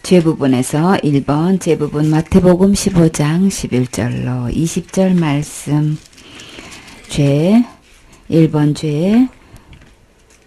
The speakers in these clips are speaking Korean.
죄 부분에서 1번 죄 부분 마태복음 15장 11절로 20절 말씀. 죄 1번 죄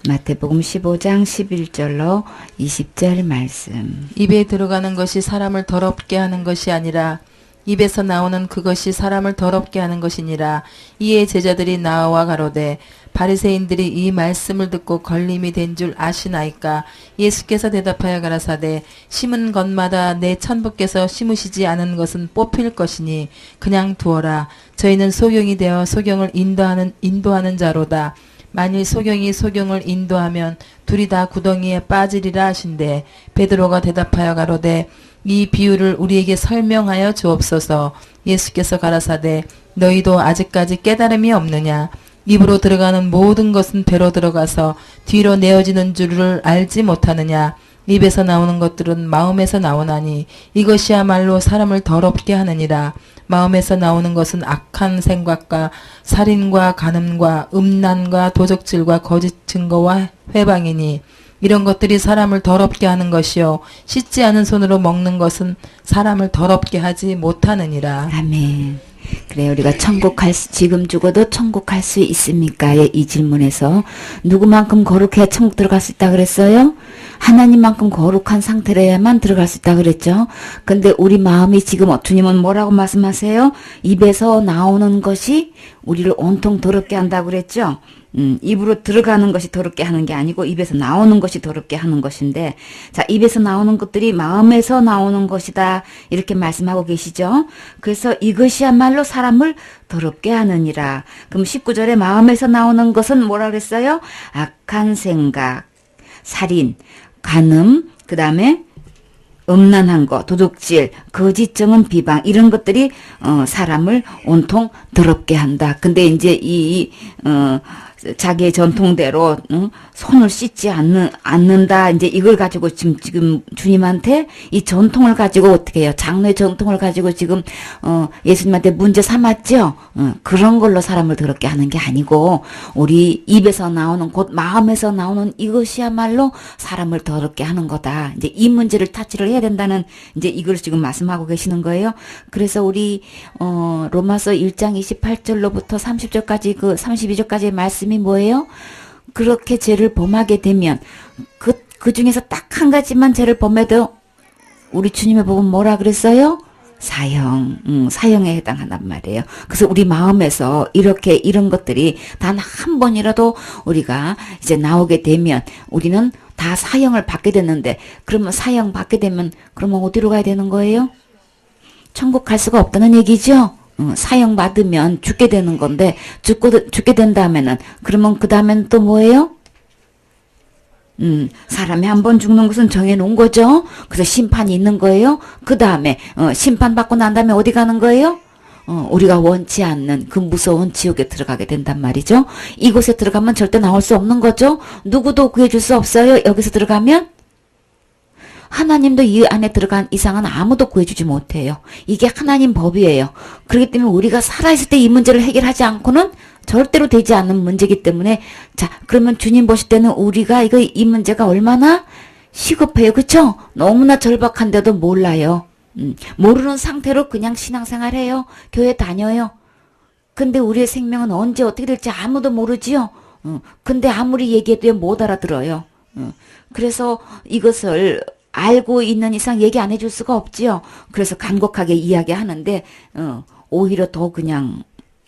마태복음 15장 11절로 20절 말씀. 입에 들어가는 것이 사람을 더럽게 하는 것이 아니라 입에서 나오는 그것이 사람을 더럽게 하는 것이니라. 이에 제자들이 나와 가로되 바리새인들이 이 말씀을 듣고 걸림이 된 줄 아시나이까. 예수께서 대답하여 가라사대 심은 것마다 내 천부께서 심으시지 않은 것은 뽑힐 것이니 그냥 두어라. 저희는 소경이 되어 소경을 인도하는 자로다. 만일 소경이 소경을 인도하면 둘이 다 구덩이에 빠지리라 하신대. 베드로가 대답하여 가로되 이 비유를 우리에게 설명하여 주옵소서. 예수께서 가라사대 너희도 아직까지 깨달음이 없느냐. 입으로 들어가는 모든 것은 배로 들어가서 뒤로 내어지는 줄을 알지 못하느냐. 입에서 나오는 것들은 마음에서 나오나니 이것이야말로 사람을 더럽게 하느니라. 마음에서 나오는 것은 악한 생각과 살인과 간음과 음란과 도적질과 거짓 증거와 회방이니 이런 것들이 사람을 더럽게 하는 것이요 씻지 않은 손으로 먹는 것은 사람을 더럽게 하지 못하느니라. 아멘. 그래, 우리가 지금 죽어도 천국 갈 수 있습니까?의 이 질문에서 누구만큼 거룩해야 천국 들어갈 수 있다 그랬어요? 하나님만큼 거룩한 상태로야만 들어갈 수 있다 그랬죠. 근데 우리 마음이 지금 주님은 뭐라고 말씀하세요? 입에서 나오는 것이 우리를 온통 더럽게 한다고 그랬죠. 입으로 들어가는 것이 더럽게 하는 게 아니고 입에서 나오는 것이 더럽게 하는 것인데, 자, 입에서 나오는 것들이 마음에서 나오는 것이다 이렇게 말씀하고 계시죠. 그래서 이것이야말로 사람을 더럽게 하느니라. 그럼 19절에 마음에서 나오는 것은 뭐라 그랬어요? 악한 생각, 살인, 간음, 그 다음에 음란한 거, 도둑질, 거짓증언, 비방 이런 것들이 사람을 온통 더럽게 한다. 근데 이제 자기의 전통대로 손을 씻지 않는다. 이제 이걸 가지고 지금 주님한테 이 전통을 가지고 어떻게 해요? 장로의 전통을 가지고 지금 예수님한테 문제 삼았죠. 그런 걸로 사람을 더럽게 하는 게 아니고 우리 입에서 나오는 곧 마음에서 나오는 이것이야말로 사람을 더럽게 하는 거다. 이제 이 문제를 타치를 해야 된다는 이제 이걸 지금 말씀하고 계시는 거예요. 그래서 우리 로마서 1장 28절로부터 30절까지 32절까지의 말씀이 뭐예요? 그렇게 죄를 범하게 되면 그 중에서 딱 한 가지만 죄를 범해도 우리 주님의 복음 뭐라 그랬어요? 사형에 해당한단 말이에요. 그래서 우리 마음에서 이런 것들이 단 한 번이라도 우리가 이제 나오게 되면 우리는 다 사형을 받게 됐는데, 그러면 사형 받게 되면 그러면 어디로 가야 되는 거예요? 천국 갈 수가 없다는 얘기죠. 사형 받으면 죽게 되는 건데, 죽게 된다면은, 그러면 그 다음엔 또 뭐예요? 사람이 한 번 죽는 것은 정해놓은 거죠. 그래서 심판이 있는 거예요. 그 다음에, 심판받고 난 다음에 어디 가는 거예요? 우리가 원치 않는 그 무서운 지옥에 들어가게 된단 말이죠. 이곳에 들어가면 절대 나올 수 없는 거죠. 누구도 구해줄 수 없어요. 여기서 들어가면. 하나님도 이 안에 들어간 이상은 아무도 구해주지 못해요. 이게 하나님 법이에요. 그렇기 때문에 우리가 살아있을 때 이 문제를 해결하지 않고는 절대로 되지 않는 문제이기 때문에, 자, 그러면 주님 보실 때는 우리가 이 문제가 얼마나 시급해요. 그쵸? 너무나 절박한데도 몰라요. 모르는 상태로 그냥 신앙생활 해요. 교회 다녀요. 근데 우리의 생명은 언제 어떻게 될지 아무도 모르지요. 근데 아무리 얘기해도 못 알아들어요. 그래서 이것을 알고 있는 이상 얘기 안 해줄 수가 없지요. 그래서 간곡하게 이야기하는데 오히려 더 그냥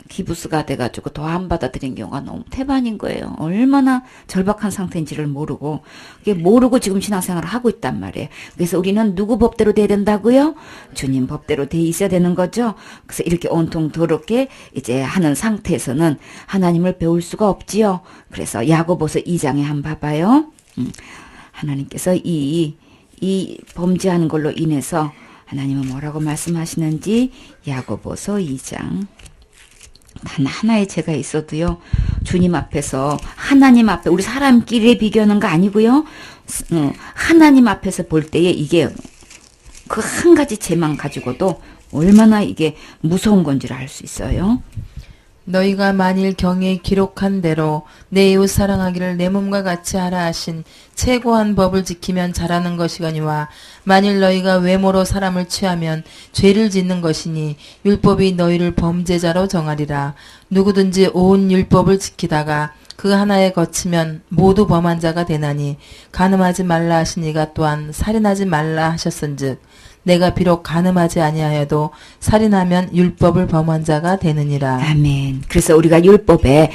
기부스가 돼가지고 더 안 받아들인 경우가 너무 태반인 거예요. 얼마나 절박한 상태인지를 모르고 지금 신앙생활을 하고 있단 말이에요. 그래서 우리는 누구 법대로 돼야 된다고요? 주님 법대로 돼 있어야 되는 거죠. 그래서 이렇게 온통 더럽게 이제 하는 상태에서는 하나님을 배울 수가 없지요. 그래서 야고보서 2장에 한번 봐봐요. 하나님께서 이 범죄하는 걸로 인해서 하나님은 뭐라고 말씀하시는지 야고보서 2장. 단 하나의 죄가 있어도요, 주님 앞에서, 하나님 앞에, 우리 사람끼리의 비교하는 거 아니고요, 하나님 앞에서 볼 때에 이게 그 한 가지 죄만 가지고도 얼마나 이게 무서운 건지를 알 수 있어요. 너희가 만일 경에 기록한 대로 내 이웃 사랑하기를 내 몸과 같이 하라 하신 최고한 법을 지키면 잘하는 것이거니와 만일 너희가 외모로 사람을 취하면 죄를 짓는 것이니 율법이 너희를 범죄자로 정하리라. 누구든지 온 율법을 지키다가 그 하나에 거치면 모두 범한 자가 되나니 간음하지 말라 하시니가 또한 살인하지 말라 하셨은즉 내가 비록 간음하지 아니하여도 살인하면 율법을 범한 자가 되느니라. 아멘. 그래서 우리가 율법에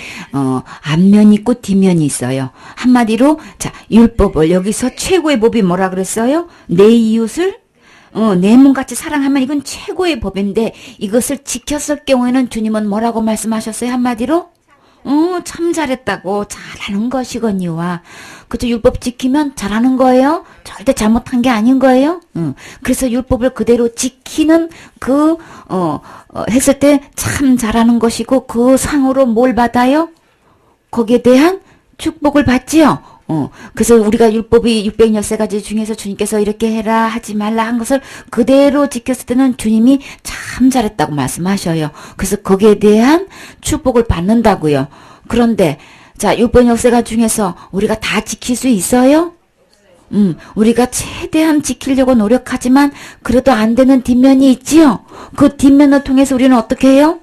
앞면이 있고 뒷면이 있어요. 한마디로 자 율법을 여기서 최고의 법이 뭐라 그랬어요? 내 이웃을 내 몸같이 사랑하면 이건 최고의 법인데 이것을 지켰을 경우에는 주님은 뭐라고 말씀하셨어요? 한마디로 참 잘했다고 잘하는 것이거니와 그죠? 율법 지키면 잘하는 거예요? 절대 잘못한 게 아닌 거예요? 그래서 율법을 그대로 지키는 했을 때 참 잘하는 것이고 그 상으로 뭘 받아요? 거기에 대한 축복을 받지요? 그래서 우리가 율법이 613가지 중에서 주님께서 이렇게 해라 하지 말라 한 것을 그대로 지켰을 때는 주님이 참 잘했다고 말씀하셔요. 그래서 거기에 대한 축복을 받는다고요. 그런데 자, 율법 6세가 중에서 우리가 다 지킬 수 있어요? 우리가 최대한 지키려고 노력하지만 그래도 안 되는 뒷면이 있지요? 그 뒷면을 통해서 우리는 어떻게 해요?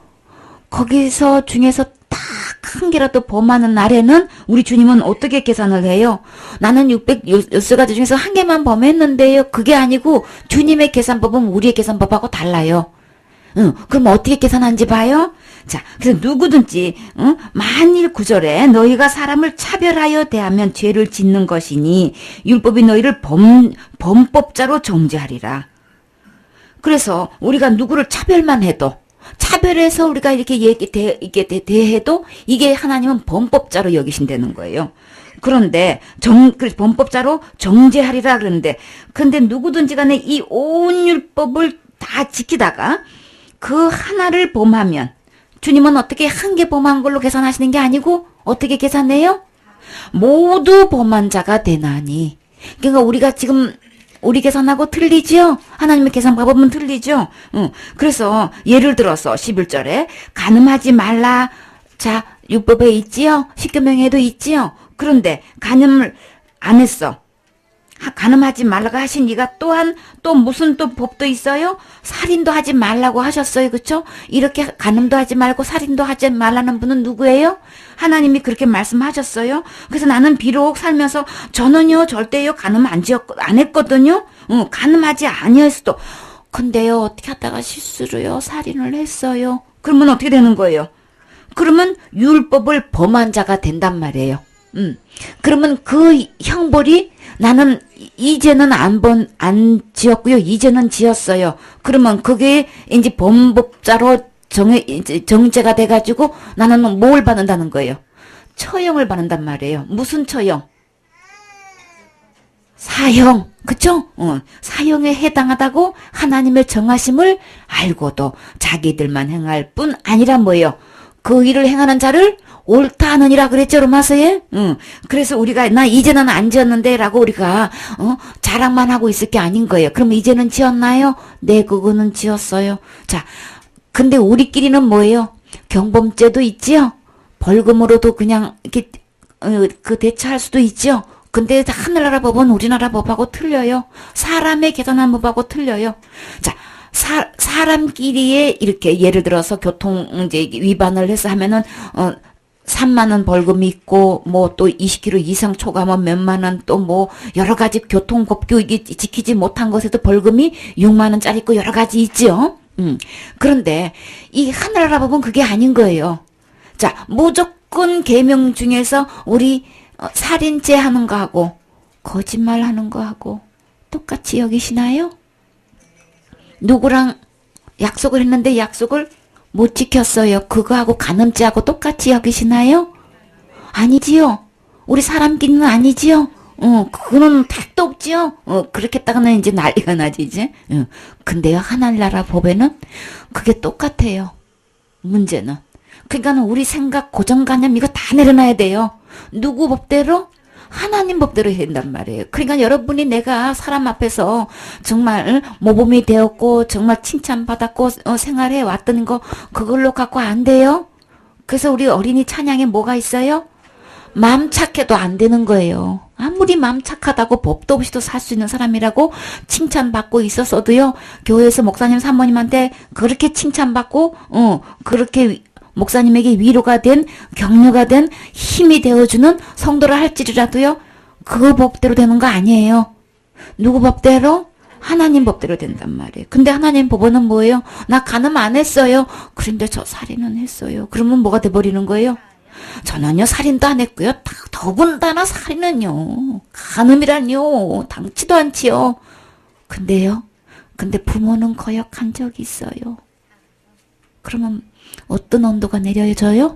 거기서 중에서 딱 한 개라도 범하는 날에는 우리 주님은 어떻게 계산을 해요? 나는 600가지 중에서 한 개만 범했는데요. 그게 아니고 주님의 계산법은 우리의 계산법하고 달라요. 그럼 어떻게 계산하는지 봐요? 자, 그래서 누구든지 만일 9절에 너희가 사람을 차별하여 대하면 죄를 짓는 것이니 율법이 너희를 범법자로 정죄하리라. 그래서 우리가 누구를 차별만 해도 차별해서 우리가 이렇게 대해도 이게 하나님은 범법자로 여기신다는 거예요. 그런데 범법자로 정죄하리라 그러는데 근데 누구든지 간에 이 온 율법을 다 지키다가 그 하나를 범하면 주님은 어떻게 한 개 범한 걸로 계산하시는 게 아니고 어떻게 계산해요? 모두 범한 자가 되나니. 그러니까 우리가 지금 우리 계산하고 틀리죠? 하나님의 계산 방법은 틀리죠? 그래서 예를 들어서 11절에 간음하지 말라. 자, 율법에 있지요? 십계명에도 있지요? 그런데 간음을 안 했어. 간음하지 말라고 하신 이가 또한 또 무슨 또 법도 있어요? 살인도 하지 말라고 하셨어요. 그쵸? 이렇게 간음도 하지 말고 살인도 하지 말라는 분은 누구예요? 하나님이 그렇게 말씀하셨어요. 그래서 나는 비록 살면서 저는요 절대요 간음 안 했거든요. 간음하지 아니었어도 근데요 어떻게 하다가 실수로요 살인을 했어요. 그러면 어떻게 되는 거예요? 그러면 율법을 범한 자가 된단 말이에요. 그러면 그 형벌이 나는 이제는 안 지었고요. 이제는 지었어요. 그러면 그게 이제 범법자로 정죄가 돼가지고 나는 뭘 받는다는 거예요? 처형을 받는단 말이에요. 무슨 처형? 사형. 그쵸? 사형에 해당하다고 하나님의 정하심을 알고도 자기들만 행할 뿐 아니라 뭐예요? 그 일을 행하는 자를 옳다 하느니라 그랬죠, 로마서에? 그래서 우리가, 나 이제는 안 지었는데, 라고 우리가, 자랑만 하고 있을 게 아닌 거예요. 그럼 이제는 지었나요? 네, 그거는 지었어요. 자, 근데 우리끼리는 뭐예요? 경범죄도 있지요? 벌금으로도 그냥, 이렇게, 대처할 수도 있죠? 근데 하늘나라 법은 우리나라 법하고 틀려요. 사람의 계산한 법하고 틀려요. 자, 사람끼리의 이렇게 예를 들어서 교통 이제 위반을 해서 하면은 3만 원 벌금이 있고 뭐 또 20km 이상 초과하면 몇만 원 또 뭐 여러 가지 교통법규 이게 지키지 못한 것에도 벌금이 6만 원짜리 있고 여러 가지 있죠. 그런데 이 하늘나라 법은 그게 아닌 거예요. 자, 무조건 계명 중에서 우리 살인죄 하는 거 하고 거짓말 하는 거 하고 똑같이 여기시나요? 누구랑 약속을 했는데 약속을 못 지켰어요. 그거하고 간음죄하고 똑같이 여기시나요? 아니지요. 우리 사람끼리는 아니지요. 그거는 택도 없지요. 그렇게 했다가는 이제 난리가 나지, 이제. 근데요, 하늘나라 법에는 그게 똑같아요. 문제는. 그러니까 우리 생각, 고정관념 이거 다 내려놔야 돼요. 누구 법대로? 하나님 법대로 해야 된단 말이에요. 그러니까 여러분이 내가 사람 앞에서 정말 모범이 되었고 정말 칭찬받았고 생활해 왔던 거 그걸로 갖고 안 돼요? 그래서 우리 어린이 찬양에 뭐가 있어요? 마음 착해도 안 되는 거예요. 아무리 마음 착하다고 법도 없이도 살 수 있는 사람이라고 칭찬받고 있었어도요. 교회에서 목사님 사모님한테 그렇게 칭찬받고 그렇게 목사님에게 위로가 된 격려가 된 힘이 되어주는 성도를 할지라도요. 그 법대로 되는 거 아니에요. 누구 법대로? 하나님 법대로 된단 말이에요. 근데 하나님 법은 뭐예요? 나 간음 안 했어요. 그런데 저 살인은 했어요. 그러면 뭐가 돼버리는 거예요? 저는요 살인도 안 했고요. 더군다나 살인은요 간음이란요 당치도 않지요. 근데 부모는 거역한 적이 있어요. 그러면 어떤 언도가 내려져요?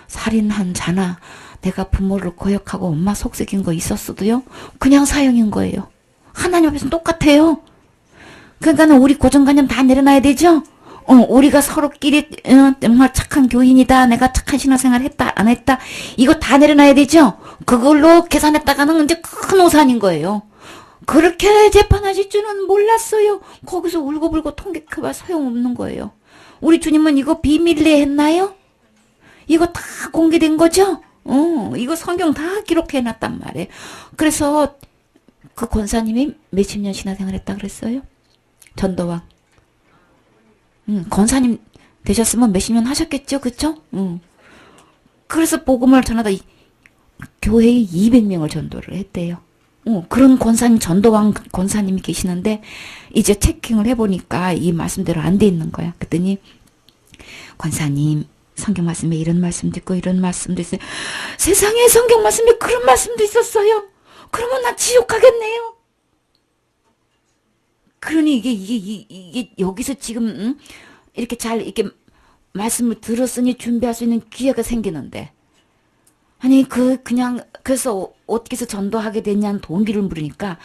살인한 자나 내가 부모를 거역하고 엄마 속삭인 거 있었어도요 그냥 사형인 거예요. 하나님 앞에서는 똑같아요. 그러니까 우리 고정관념 다 내려놔야 되죠. 우리가 서로끼리 정말 착한 교인이다. 내가 착한 신앙생활 했다. 안 했다. 이거 다 내려놔야 되죠. 그걸로 계산했다가는 이제 큰 오산인 거예요. 그렇게 재판하실 줄은 몰랐어요. 거기서 울고불고 통곡해봐 소용없는 거예요. 우리 주님은 이거 비밀리에 했나요? 이거 다 공개된 거죠? 이거 성경 다 기록해놨단 말이에요. 그래서 그 권사님이 몇십 년 신앙생활 했다 그랬어요? 전도왕. 권사님 되셨으면 몇십 년 하셨겠죠, 그쵸? 그래서 복음을 전하다 교회에 200명을 전도를 했대요. 그런 권사님, 전도왕 권사님이 계시는데 이제 체킹을 해보니까 이 말씀대로 안 돼 있는 거야. 그랬더니 권사님 성경 말씀에 이런 말씀도 있고 이런 말씀도 있어요. 세상에 성경 말씀에 그런 말씀도 있었어요. 그러면 나 지옥 가겠네요. 그러니 이게 여기서 지금 이렇게 잘 이렇게 말씀을 들었으니 준비할 수 있는 기회가 생기는데 아니 그래서 어떻게 해서 전도하게 됐냐는 동기를 물으니까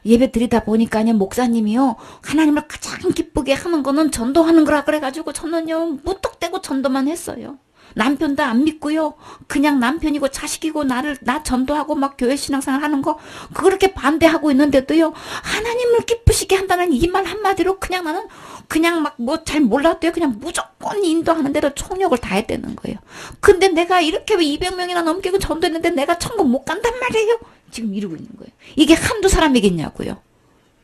예배 드리다 보니까 아니 목사님이요 하나님을 가장 기쁘게 하는 거는 전도하는 거라 그래가지고 저는요 무턱대고 전도만 했어요. 남편도 안 믿고요. 그냥 남편이고 자식이고 나 전도하고 막 교회 신앙생활 하는 거 그렇게 반대하고 있는데도요. 하나님을 기쁘시게 한다는 이 말 한마디로 그냥 나는 그냥 막 뭐 잘 몰랐대요. 그냥 무조건 인도하는 대로 총력을 다했다는 거예요. 근데 내가 이렇게 200명이나 넘게 전도했는데 내가 천국 못 간단 말이에요. 지금 이러고 있는 거예요. 이게 한두 사람이겠냐고요.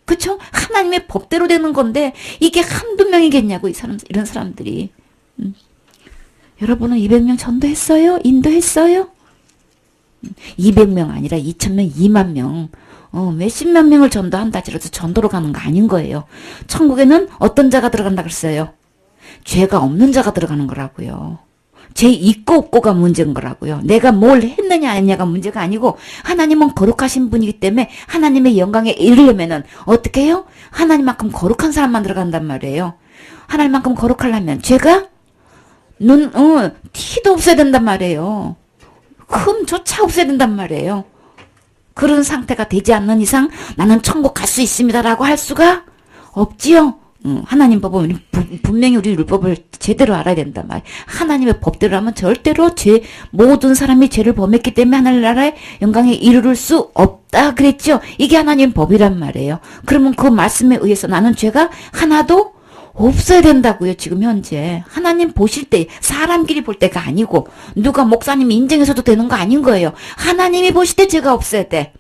그쵸? 하나님의 법대로 되는 건데 이게 한두 명이겠냐고 이런 사람들이. 여러분은 200명 전도했어요? 인도했어요? 200명 아니라 2,000명, 2만 명. 몇십만 명을 전도한다 하더라도 전도로 가는 거 아닌 거예요. 천국에는 어떤 자가 들어간다 그랬어요? 죄가 없는 자가 들어가는 거라고요. 죄 있고 없고가 문제인 거라고요. 내가 뭘 했느냐 안 했냐가 문제가 아니고 하나님은 거룩하신 분이기 때문에 하나님의 영광에 이르려면은 어떻게 해요? 하나님만큼 거룩한 사람만 들어간단 말이에요. 하나님만큼 거룩하려면 죄가 티도 없어야 된단 말이에요. 흠조차 없어야 된단 말이에요. 그런 상태가 되지 않는 이상 나는 천국 갈 수 있습니다라고 할 수가 없지요. 하나님 법은 분명히 우리 율법을 제대로 알아야 된단 말이에요. 하나님의 법대로 하면 절대로 모든 사람이 죄를 범했기 때문에 하나님 나라의 영광에 이르를 수 없다 그랬죠. 이게 하나님 법이란 말이에요. 그러면 그 말씀에 의해서 나는 죄가 하나도 없어야 된다고요. 지금 현재 하나님 보실 때 사람끼리 볼 때가 아니고 누가 목사님이 인정해서도 되는 거 아닌 거예요. 하나님이 보실 때 죄가 없어야 돼.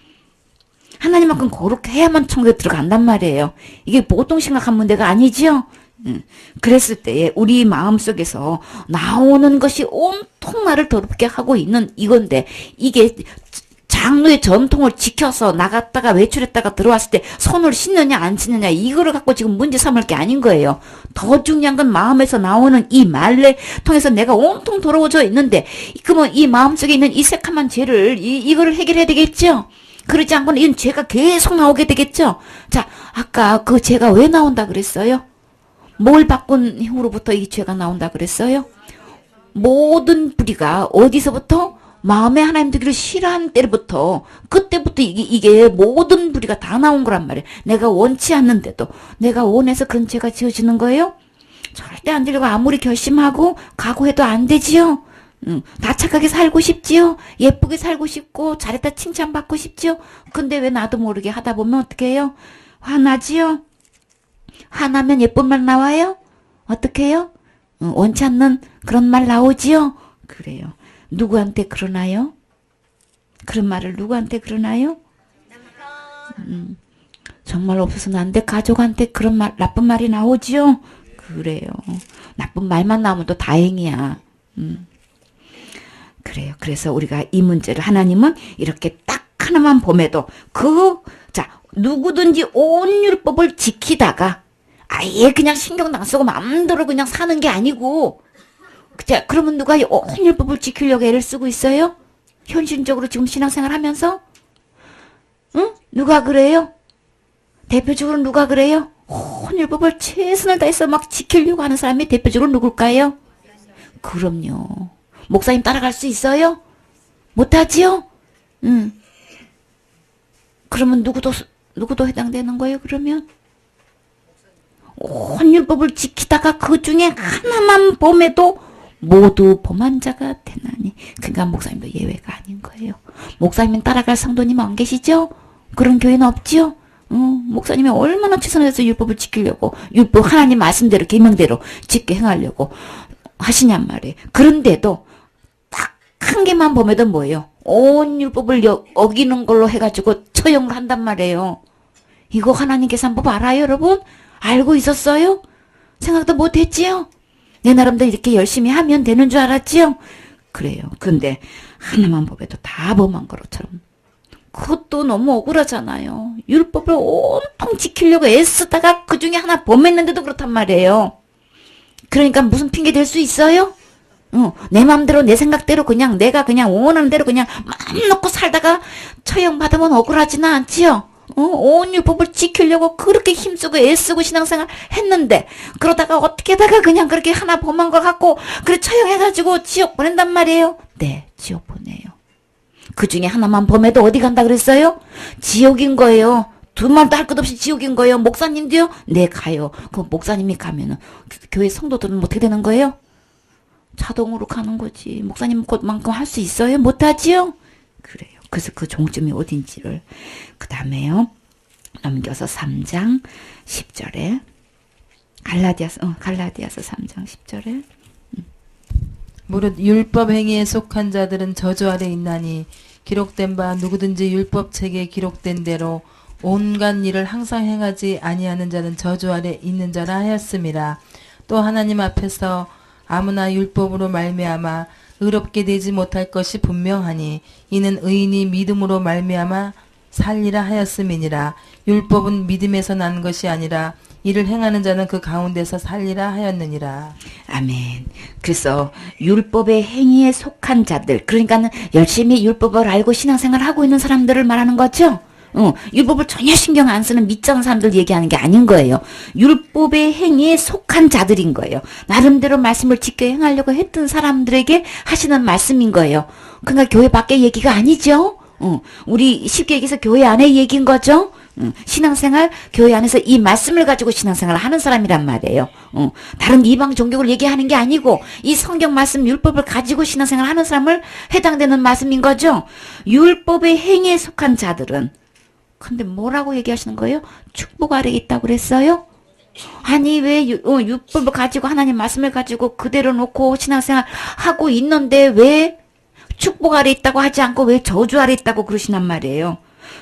하나님만큼 거룩해야만 천국에 들어간단 말이에요. 이게 보통 심각한 문제가 아니지요. 그랬을 때 우리 마음속에서 나오는 것이 온통 나를 더럽게 하고 있는 이건데 이게 장로의 전통을 지켜서 나갔다가 외출했다가 들어왔을 때 손을 씻느냐 안 씻느냐 이거를 갖고 지금 문제 삼을 게 아닌 거예요. 더 중요한 건 마음에서 나오는 이 말을 통해서 내가 온통 더러워져 있는데 그러면 이 마음속에 있는 이 새카만 죄를 이거를 해결해야 되겠죠. 그러지 않고는 이 죄가 계속 나오게 되겠죠. 자, 아까 그 죄가 왜 나온다 그랬어요? 뭘 바꾼 이후로부터 이 죄가 나온다 그랬어요? 모든 뿌리가 어디서부터? 마음에 하나님 되기를 싫어하는 때부터 그때부터 이게 모든 부리가 다 나온 거란 말이에요. 내가 원치 않는데도 내가 원해서 그런 죄가 지어지는 거예요? 절대 안 되려고 아무리 결심하고 각오해도 안 되지요. 다 착하게 살고 싶지요. 예쁘게 살고 싶고 잘했다 칭찬받고 싶지요. 근데 왜 나도 모르게 하다 보면 어떻게 해요? 화나지요. 화나면 예쁜 말 나와요? 어떻게 해요? 원치 않는 그런 말 나오지요? 그래요. 누구한테 그러나요? 그런 말을 누구한테 그러나요? 정말 없어서는 안 돼. 가족한테 그런 말, 나쁜 말이 나오지요? 그래요. 나쁜 말만 나오면 또 다행이야. 그래요. 그래서 우리가 이 문제를 하나님은 이렇게 딱 하나만 봄에도 자, 누구든지 온 율법을 지키다가 아예 그냥 신경도 안 쓰고 마음대로 그냥 사는 게 아니고, 자, 그러면 누가 온 율법을 지키려고 애를 쓰고 있어요? 현실적으로 지금 신앙생활 하면서? 응? 누가 그래요? 대표적으로 누가 그래요? 온 율법을 최선을 다해서 막 지키려고 하는 사람이 대표적으로 누굴까요? 그럼요. 목사님 따라갈 수 있어요? 못하지요? 그러면 누구도 해당되는 거예요, 그러면? 온 율법을 지키다가 그 중에 하나만 범해도 모두 범한 자가 되나니. 그러니까 목사님도 예외가 아닌 거예요. 목사님 따라갈 성도님 안 계시죠? 그런 교회는 없지요? 목사님이 얼마나 최선을 다해서 율법을 지키려고, 율법 하나님 말씀대로 계명대로 지켜 행하려고 하시냔 말이에요. 그런데도 딱 한 개만 범해도 뭐예요? 온 율법을 어기는 걸로 해가지고 처형을 한단 말이에요. 이거 하나님 계산법 알아요, 여러분? 알고 있었어요? 생각도 못했지요? 내 나름대로 이렇게 열심히 하면 되는 줄 알았지요? 그래요. 근데 하나만 범해도 다 범한 것처럼. 그것도 너무 억울하잖아요. 율법을 온통 지키려고 애쓰다가 그 중에 하나 범했는데도 그렇단 말이에요. 그러니까 무슨 핑계 댈 수 있어요? 내 맘대로 내 생각대로 그냥 내가 그냥 원하는 대로 그냥 마음 놓고 살다가 처형받으면 억울하지는 않지요? 온 율법을 지키려고 그렇게 힘쓰고 애쓰고 신앙생활 했는데, 그러다가 어떻게다가 그냥 그렇게 하나 범한 걸 갖고 그래 처형해가지고 지옥 보낸단 말이에요. 네, 지옥 보내요. 그 중에 하나만 범해도 어디 간다 그랬어요? 지옥인 거예요. 두 말도 할 것 없이 지옥인 거예요. 목사님도요? 네, 가요. 그 목사님이 가면은 교회 성도들은 어떻게 되는 거예요? 자동으로 가는 거지. 목사님 것만큼 할 수 있어요? 못하지요? 그래요. 그래서 그 종점이 어딘지를. 그 다음에요. 넘겨서 3장 10절에. 갈라디아서 3장 10절에. 무릇 율법 행위에 속한 자들은 저주 아래 있나니, 기록된 바 누구든지 율법책에 기록된 대로 온갖 일을 항상 행하지 아니하는 자는 저주 아래 있는 자라 하였음이라. 또 하나님 앞에서 아무나 율법으로 말미암아 의롭게 되지 못할 것이 분명하니, 이는 의인이 믿음으로 말미암아 살리라 하였음이니라. 율법은 믿음에서 난 것이 아니라 이를 행하는 자는 그 가운데서 살리라 하였느니라. 아멘. 그래서 율법의 행위에 속한 자들, 그러니까는 열심히 율법을 알고 신앙생활을 하고 있는 사람들을 말하는 거죠. 율법을 전혀 신경 안 쓰는 밑장 사람들 얘기하는 게 아닌 거예요. 율법의 행위에 속한 자들인 거예요. 나름대로 말씀을 지켜 행하려고 했던 사람들에게 하시는 말씀인 거예요. 그러니까 교회 밖의 얘기가 아니죠. 우리 쉽게 얘기해서 교회 안의 얘기인 거죠. 신앙생활, 교회 안에서 이 말씀을 가지고 신앙생활을 하는 사람이란 말이에요. 다른 이방 종교를 얘기하는 게 아니고 이 성경 말씀 율법을 가지고 신앙생활을 하는 사람을 해당되는 말씀인 거죠. 율법의 행위에 속한 자들은, 근데 뭐라고 얘기하시는 거예요? 축복 아래에 있다고 그랬어요? 아니 왜 율법을 가지고 하나님 말씀을 가지고 그대로 놓고 신앙생활 하고 있는데 왜 축복 아래 있다고 하지 않고 왜 저주 아래 있다고 그러시단 말이에요.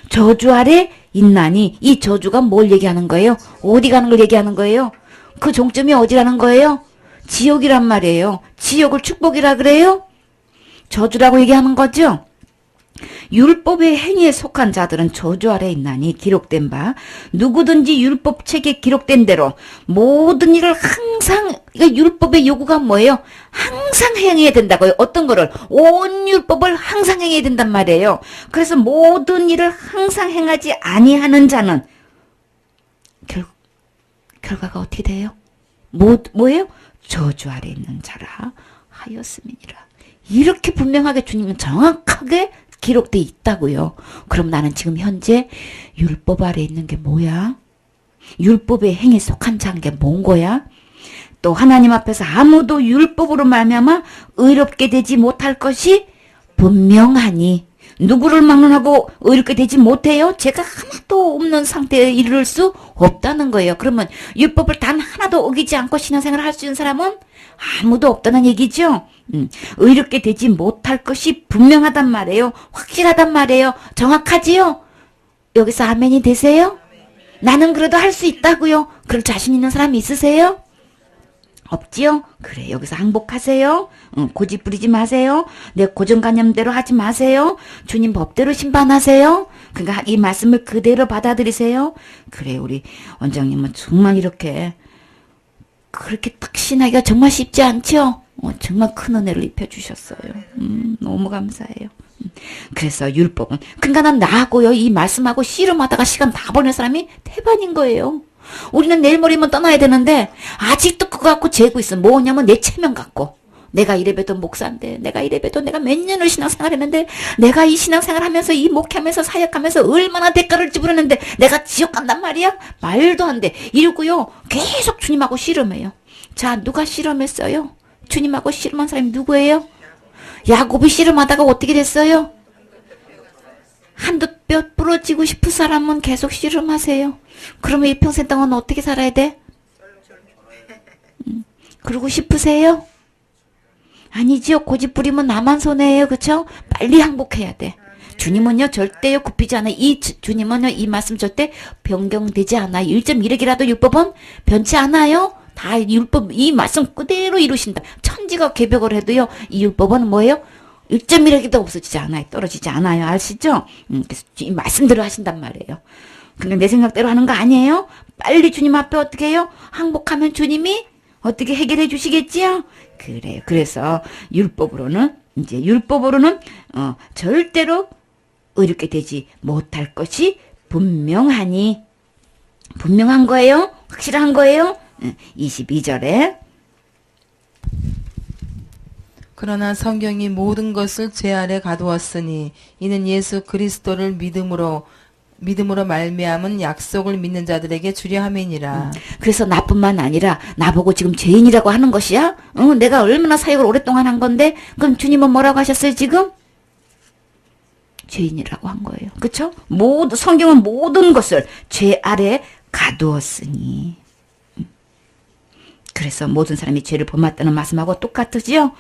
저주 아래 있나니, 이 저주가 뭘 얘기하는 거예요? 어디 가는 걸 얘기하는 거예요? 그 종점이 어디라는 거예요? 지옥이란 말이에요. 지옥을 축복이라 그래요? 저주라고 얘기하는 거죠? 율법의 행위에 속한 자들은 저주 아래 있나니, 기록된 바 누구든지 율법책에 기록된 대로 모든 일을 항상, 이거 율법의 요구가 뭐예요? 항상 행해야 된다고요. 어떤 거를? 온 율법을 항상 행해야 된단 말이에요. 그래서 모든 일을 항상 행하지 아니하는 자는 결과가 어떻게 돼요? 뭐예요? 저주 아래 있는 자라 하였음이니라. 이렇게 분명하게 주님은 정확하게 기록돼 있다고요. 그럼 나는 지금 현재 율법 아래 있는 게 뭐야? 율법의 행위에 속한 자인 게 뭔 거야? 또 하나님 앞에서 아무도 율법으로 말미암아 의롭게 되지 못할 것이 분명하니, 누구를 막론하고 의롭게 되지 못해요? 제가 하나도 없는 상태에 이를 수 없다는 거예요. 그러면 율법을 단 하나도 어기지 않고 신앙생활을 할 수 있는 사람은 아무도 없다는 얘기죠. 의롭게 되지 못할 것이 분명하단 말이에요. 확실하단 말이에요. 정확하지요? 여기서 아멘이 되세요? 나는 그래도 할 수 있다고요. 그럴 자신 있는 사람이 있으세요? 없지요? 그래, 여기서 항복하세요. 고집 부리지 마세요. 내 고정관념대로 하지 마세요. 주님 법대로 심판하세요. 그러니까 이 말씀을 그대로 받아들이세요. 그래, 우리 원장님은 정말 이렇게 그렇게 딱 신하기가 정말 쉽지 않죠? 정말 큰 은혜를 입혀주셨어요. 너무 감사해요. 그래서 율법은, 그러니까 난 나하고요, 이 말씀하고 씨름하다가 시간 다 보낸 사람이 태반인 거예요. 우리는 내일 모레면 떠나야 되는데 아직도 그거 갖고 재고 있어. 뭐냐면 내 체면 갖고. 내가 이래봬도 목사인데, 내가 이래봬도 내가 몇 년을 신앙생활 했는데, 내가 이 신앙생활 하면서 이 목회하면서 사역하면서 얼마나 대가를 지불했는데 내가 지옥 간단 말이야? 말도 안 돼. 이러고요 계속 주님하고 씨름해요. 자, 누가 씨름했어요? 주님하고 씨름한 사람이 누구예요? 야곱이 씨름하다가 어떻게 됐어요? 한두 뼈 부러지고 싶은 사람은 계속 씨름하세요. 그러면 이 평생 동안 어떻게 살아야 돼? 그러고 싶으세요? 아니지요. 고집 부리면 나만 손해예요. 그쵸? 빨리 항복해야 돼. 주님은요 절대요 굽히지 않아요. 주님은요 이 말씀 절대 변경되지 않아요. 1.1핵이라도 율법은 변치 않아요. 다 율법 이 말씀 그대로 이루신다. 천지가 개벽을 해도요 이 율법은 뭐예요? 1.1핵이도 없어지지 않아요. 떨어지지 않아요. 아시죠? 그래서 이 말씀대로 하신단 말이에요. 그냥 내 생각대로 하는 거 아니에요? 빨리 주님 앞에 어떻게 해요? 항복하면 주님이 어떻게 해결해 주시겠지요? 그래요. 그래서 율법으로는 절대로 의롭게 되지 못할 것이 분명한 거예요. 확실한 거예요. 22절에 그러나 성경이 모든 것을 죄 아래 가두었으니 이는 예수 그리스도를 믿음으로 말미암은 약속을 믿는 자들에게 주려 함이니라. 그래서 나뿐만 아니라 나보고 지금 죄인이라고 하는 것이야? 내가 얼마나 사역을 오랫동안 한 건데 그럼 주님은 뭐라고 하셨어요 지금? 죄인이라고 한 거예요. 그렇죠? 성경은 모든 것을 죄 아래 가두었으니. 그래서 모든 사람이 죄를 범했다는 말씀하고 똑같으죠?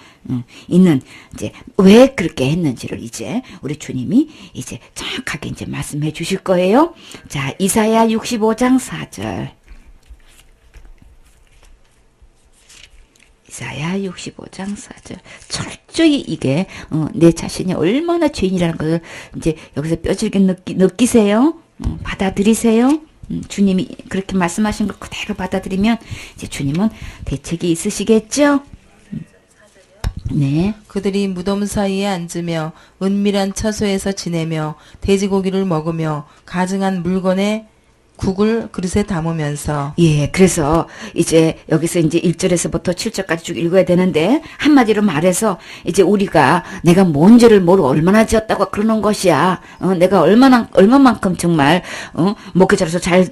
이는 이제 왜 그렇게 했는지를 이제 우리 주님이 이제 정확하게 이제 말씀해 주실 거예요. 자, 이사야 65장 4절. 이사야 65장 4절. 철저히 이게 내 자신이 얼마나 죄인이라는 걸 이제 여기서 뼈질게 느끼세요. 받아들이세요. 주님이 그렇게 말씀하신 걸 그대로 받아들이면 이제 주님은 대책이 있으시겠죠? 네. 그들이 무덤 사이에 앉으며 은밀한 처소에서 지내며 돼지고기를 먹으며 가증한 물건에 국을 그릇에 담으면서. 예, 그래서 이제 여기서 이제 1절에서부터 7절까지 쭉 읽어야 되는데 한마디로 말해서 이제 우리가 내가 뭔 죄를 뭘 얼마나 지었다고 그러는 것이야. 내가 얼마만큼 정말 목회자로서 잘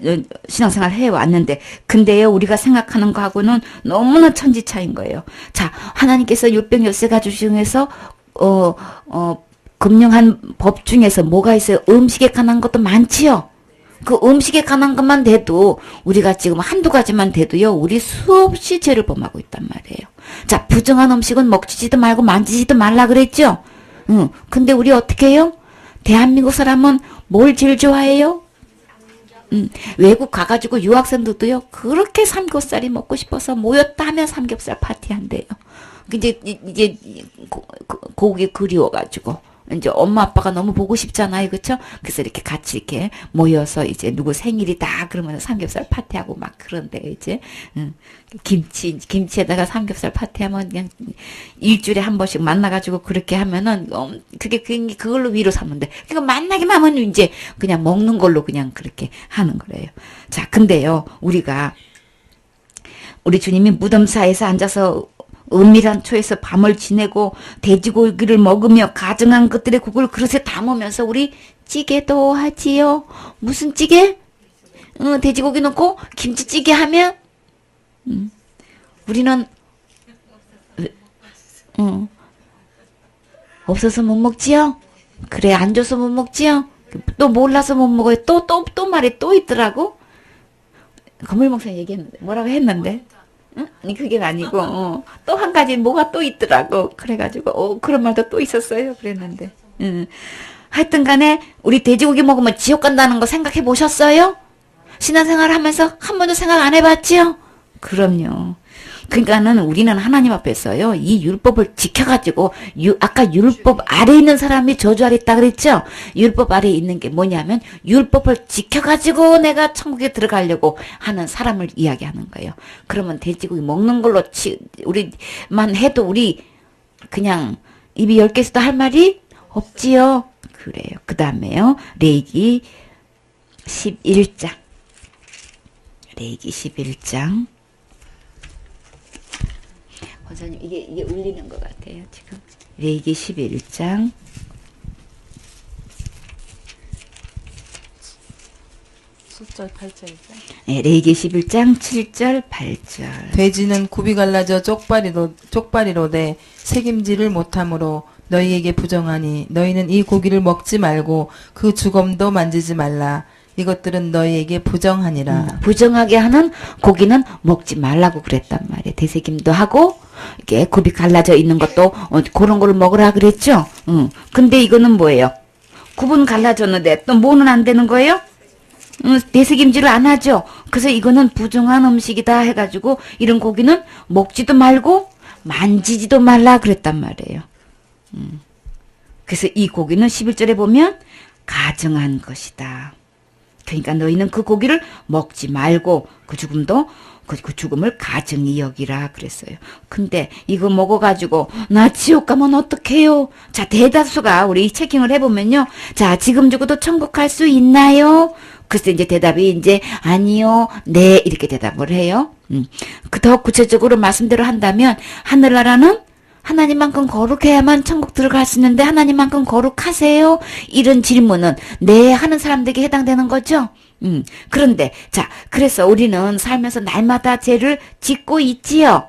신앙생활 해왔는데 근데요 우리가 생각하는 거하고는 너무나 천지 차이인 거예요. 자, 하나님께서 율법 열쇠가지 중에서 금령한 법 중에서 뭐가 있어요? 음식에 관한 것도 많지요. 그 음식에 관한 것만 돼도 우리가 지금 한두 가지만 돼도요 우리 수없이 죄를 범하고 있단 말이에요. 자, 부정한 음식은 먹지도 말고 만지지도 말라 그랬죠. 근데 우리 어떻게 해요? 대한민국 사람은 뭘 제일 좋아해요? 외국 가가지고 유학생들도요 그렇게 삼겹살이 먹고 싶어서 모였다 하면 삼겹살 파티한대요. 이제 고기 그리워가지고 이제 엄마 아빠가 너무 보고 싶잖아요. 그쵸? 그래서 이렇게 같이 이렇게 모여서 이제 누구 생일이다 그러면 삼겹살 파티하고 막 그런데 이제 김치에다가 삼겹살 파티하면 그냥 일주일에 한 번씩 만나가지고 그렇게 하면은 그게 그걸로 위로 삼는데 그러니까 만나기만 하면 이제 그냥 먹는 걸로 그냥 그렇게 하는 거래요. 자, 근데요 우리 주님이 무덤사에서 앉아서 은밀한 초에서 밤을 지내고 돼지고기를 먹으며 가증한 것들의 국을 그릇에 담으면서 우리 찌개도 하지요. 무슨 찌개? 돼지고기 넣고 김치찌개 하면 우리는 없어서 못 먹지요? 그래, 안 줘서 못 먹지요? 또 몰라서 못 먹어요. 또 말이 또 있더라고. 건물 목사님 얘기했는데, 뭐라고 했는데? 응? 그게 아니고, 또 한 가지 뭐가 또 있더라고. 그래가지고, 그런 말도 또 있었어요. 그랬는데. 하여튼 간에, 우리 돼지고기 먹으면 지옥 간다는 거 생각해 보셨어요? 신앙생활 하면서 한 번도 생각 안 해봤지요? 그럼요. 그러니까는 우리는 하나님 앞에서요, 이 율법을 지켜가지고, 아까 율법 아래에 있는 사람이 저주 아래 있다 그랬죠? 율법 아래에 있는 게 뭐냐면, 율법을 지켜가지고 내가 천국에 들어가려고 하는 사람을 이야기하는 거예요. 그러면 돼지고기 먹는 걸로 우리만 해도 우리 그냥 입이 10개 있어도 할 말이 없지요? 그래요. 그 다음에요, 레위기 11장. 레위기 11장. 권사님, 이게 울리는 것 같아요, 지금. 레위기 11장. 7절, 8절이죠. 네, 레위기 11장 7절, 8절. 돼지는 굽이 갈라져 쪽발이로되 책임지를 못하므로 너희에게 부정하니 너희는 이 고기를 먹지 말고 그 주검도 만지지 말라. 이것들은 너희에게 부정하니라. 부정하게 하는 고기는 먹지 말라고 그랬단 말이에요. 되새김도 하고, 이게 굽이 갈라져 있는 것도, 그런 걸 먹으라 그랬죠? 근데 이거는 뭐예요? 굽은 갈라졌는데, 또 뭐는 안 되는 거예요? 되새김질을 안 하죠? 그래서 이거는 부정한 음식이다 해가지고, 이런 고기는 먹지도 말고, 만지지도 말라 그랬단 말이에요. 그래서 이 고기는 11절에 보면, 가증한 것이다. 그러니까 너희는 그 고기를 먹지 말고 그 죽음도 그 죽음을 가증히 여기라 그랬어요. 근데 이거 먹어가지고 나 지옥 가면 어떡해요? 자, 대다수가 우리 체킹을 해보면요. 자, 지금 죽어도 천국 갈 수 있나요? 그래서 이제 대답이 이제 아니요, 네 이렇게 대답을 해요. 더 구체적으로 말씀대로 한다면 하늘나라는 하나님만큼 거룩해야만 천국 들어갈 수 있는데 하나님만큼 거룩하세요? 이런 질문은 네 하는 사람들에게 해당되는 거죠. 그런데 자, 그래서 우리는 살면서 날마다 죄를 짓고 있지요.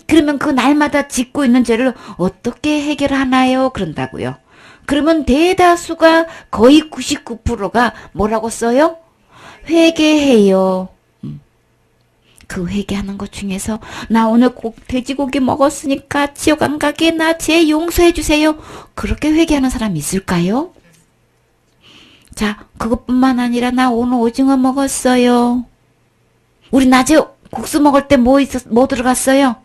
그러면 그 날마다 짓고 있는 죄를 어떻게 해결하나요? 그런다고요. 그러면 대다수가 거의 99%가 뭐라고 써요? 회개해요. 그 회개하는 것 중에서 나 오늘 돼지고기 먹었으니까 지옥 안 가게 나 죄 용서해 주세요. 그렇게 회개하는 사람 있을까요? 자, 그것뿐만 아니라 나 오늘 오징어 먹었어요. 우리 낮에 국수 먹을 때 뭐 들어갔어요?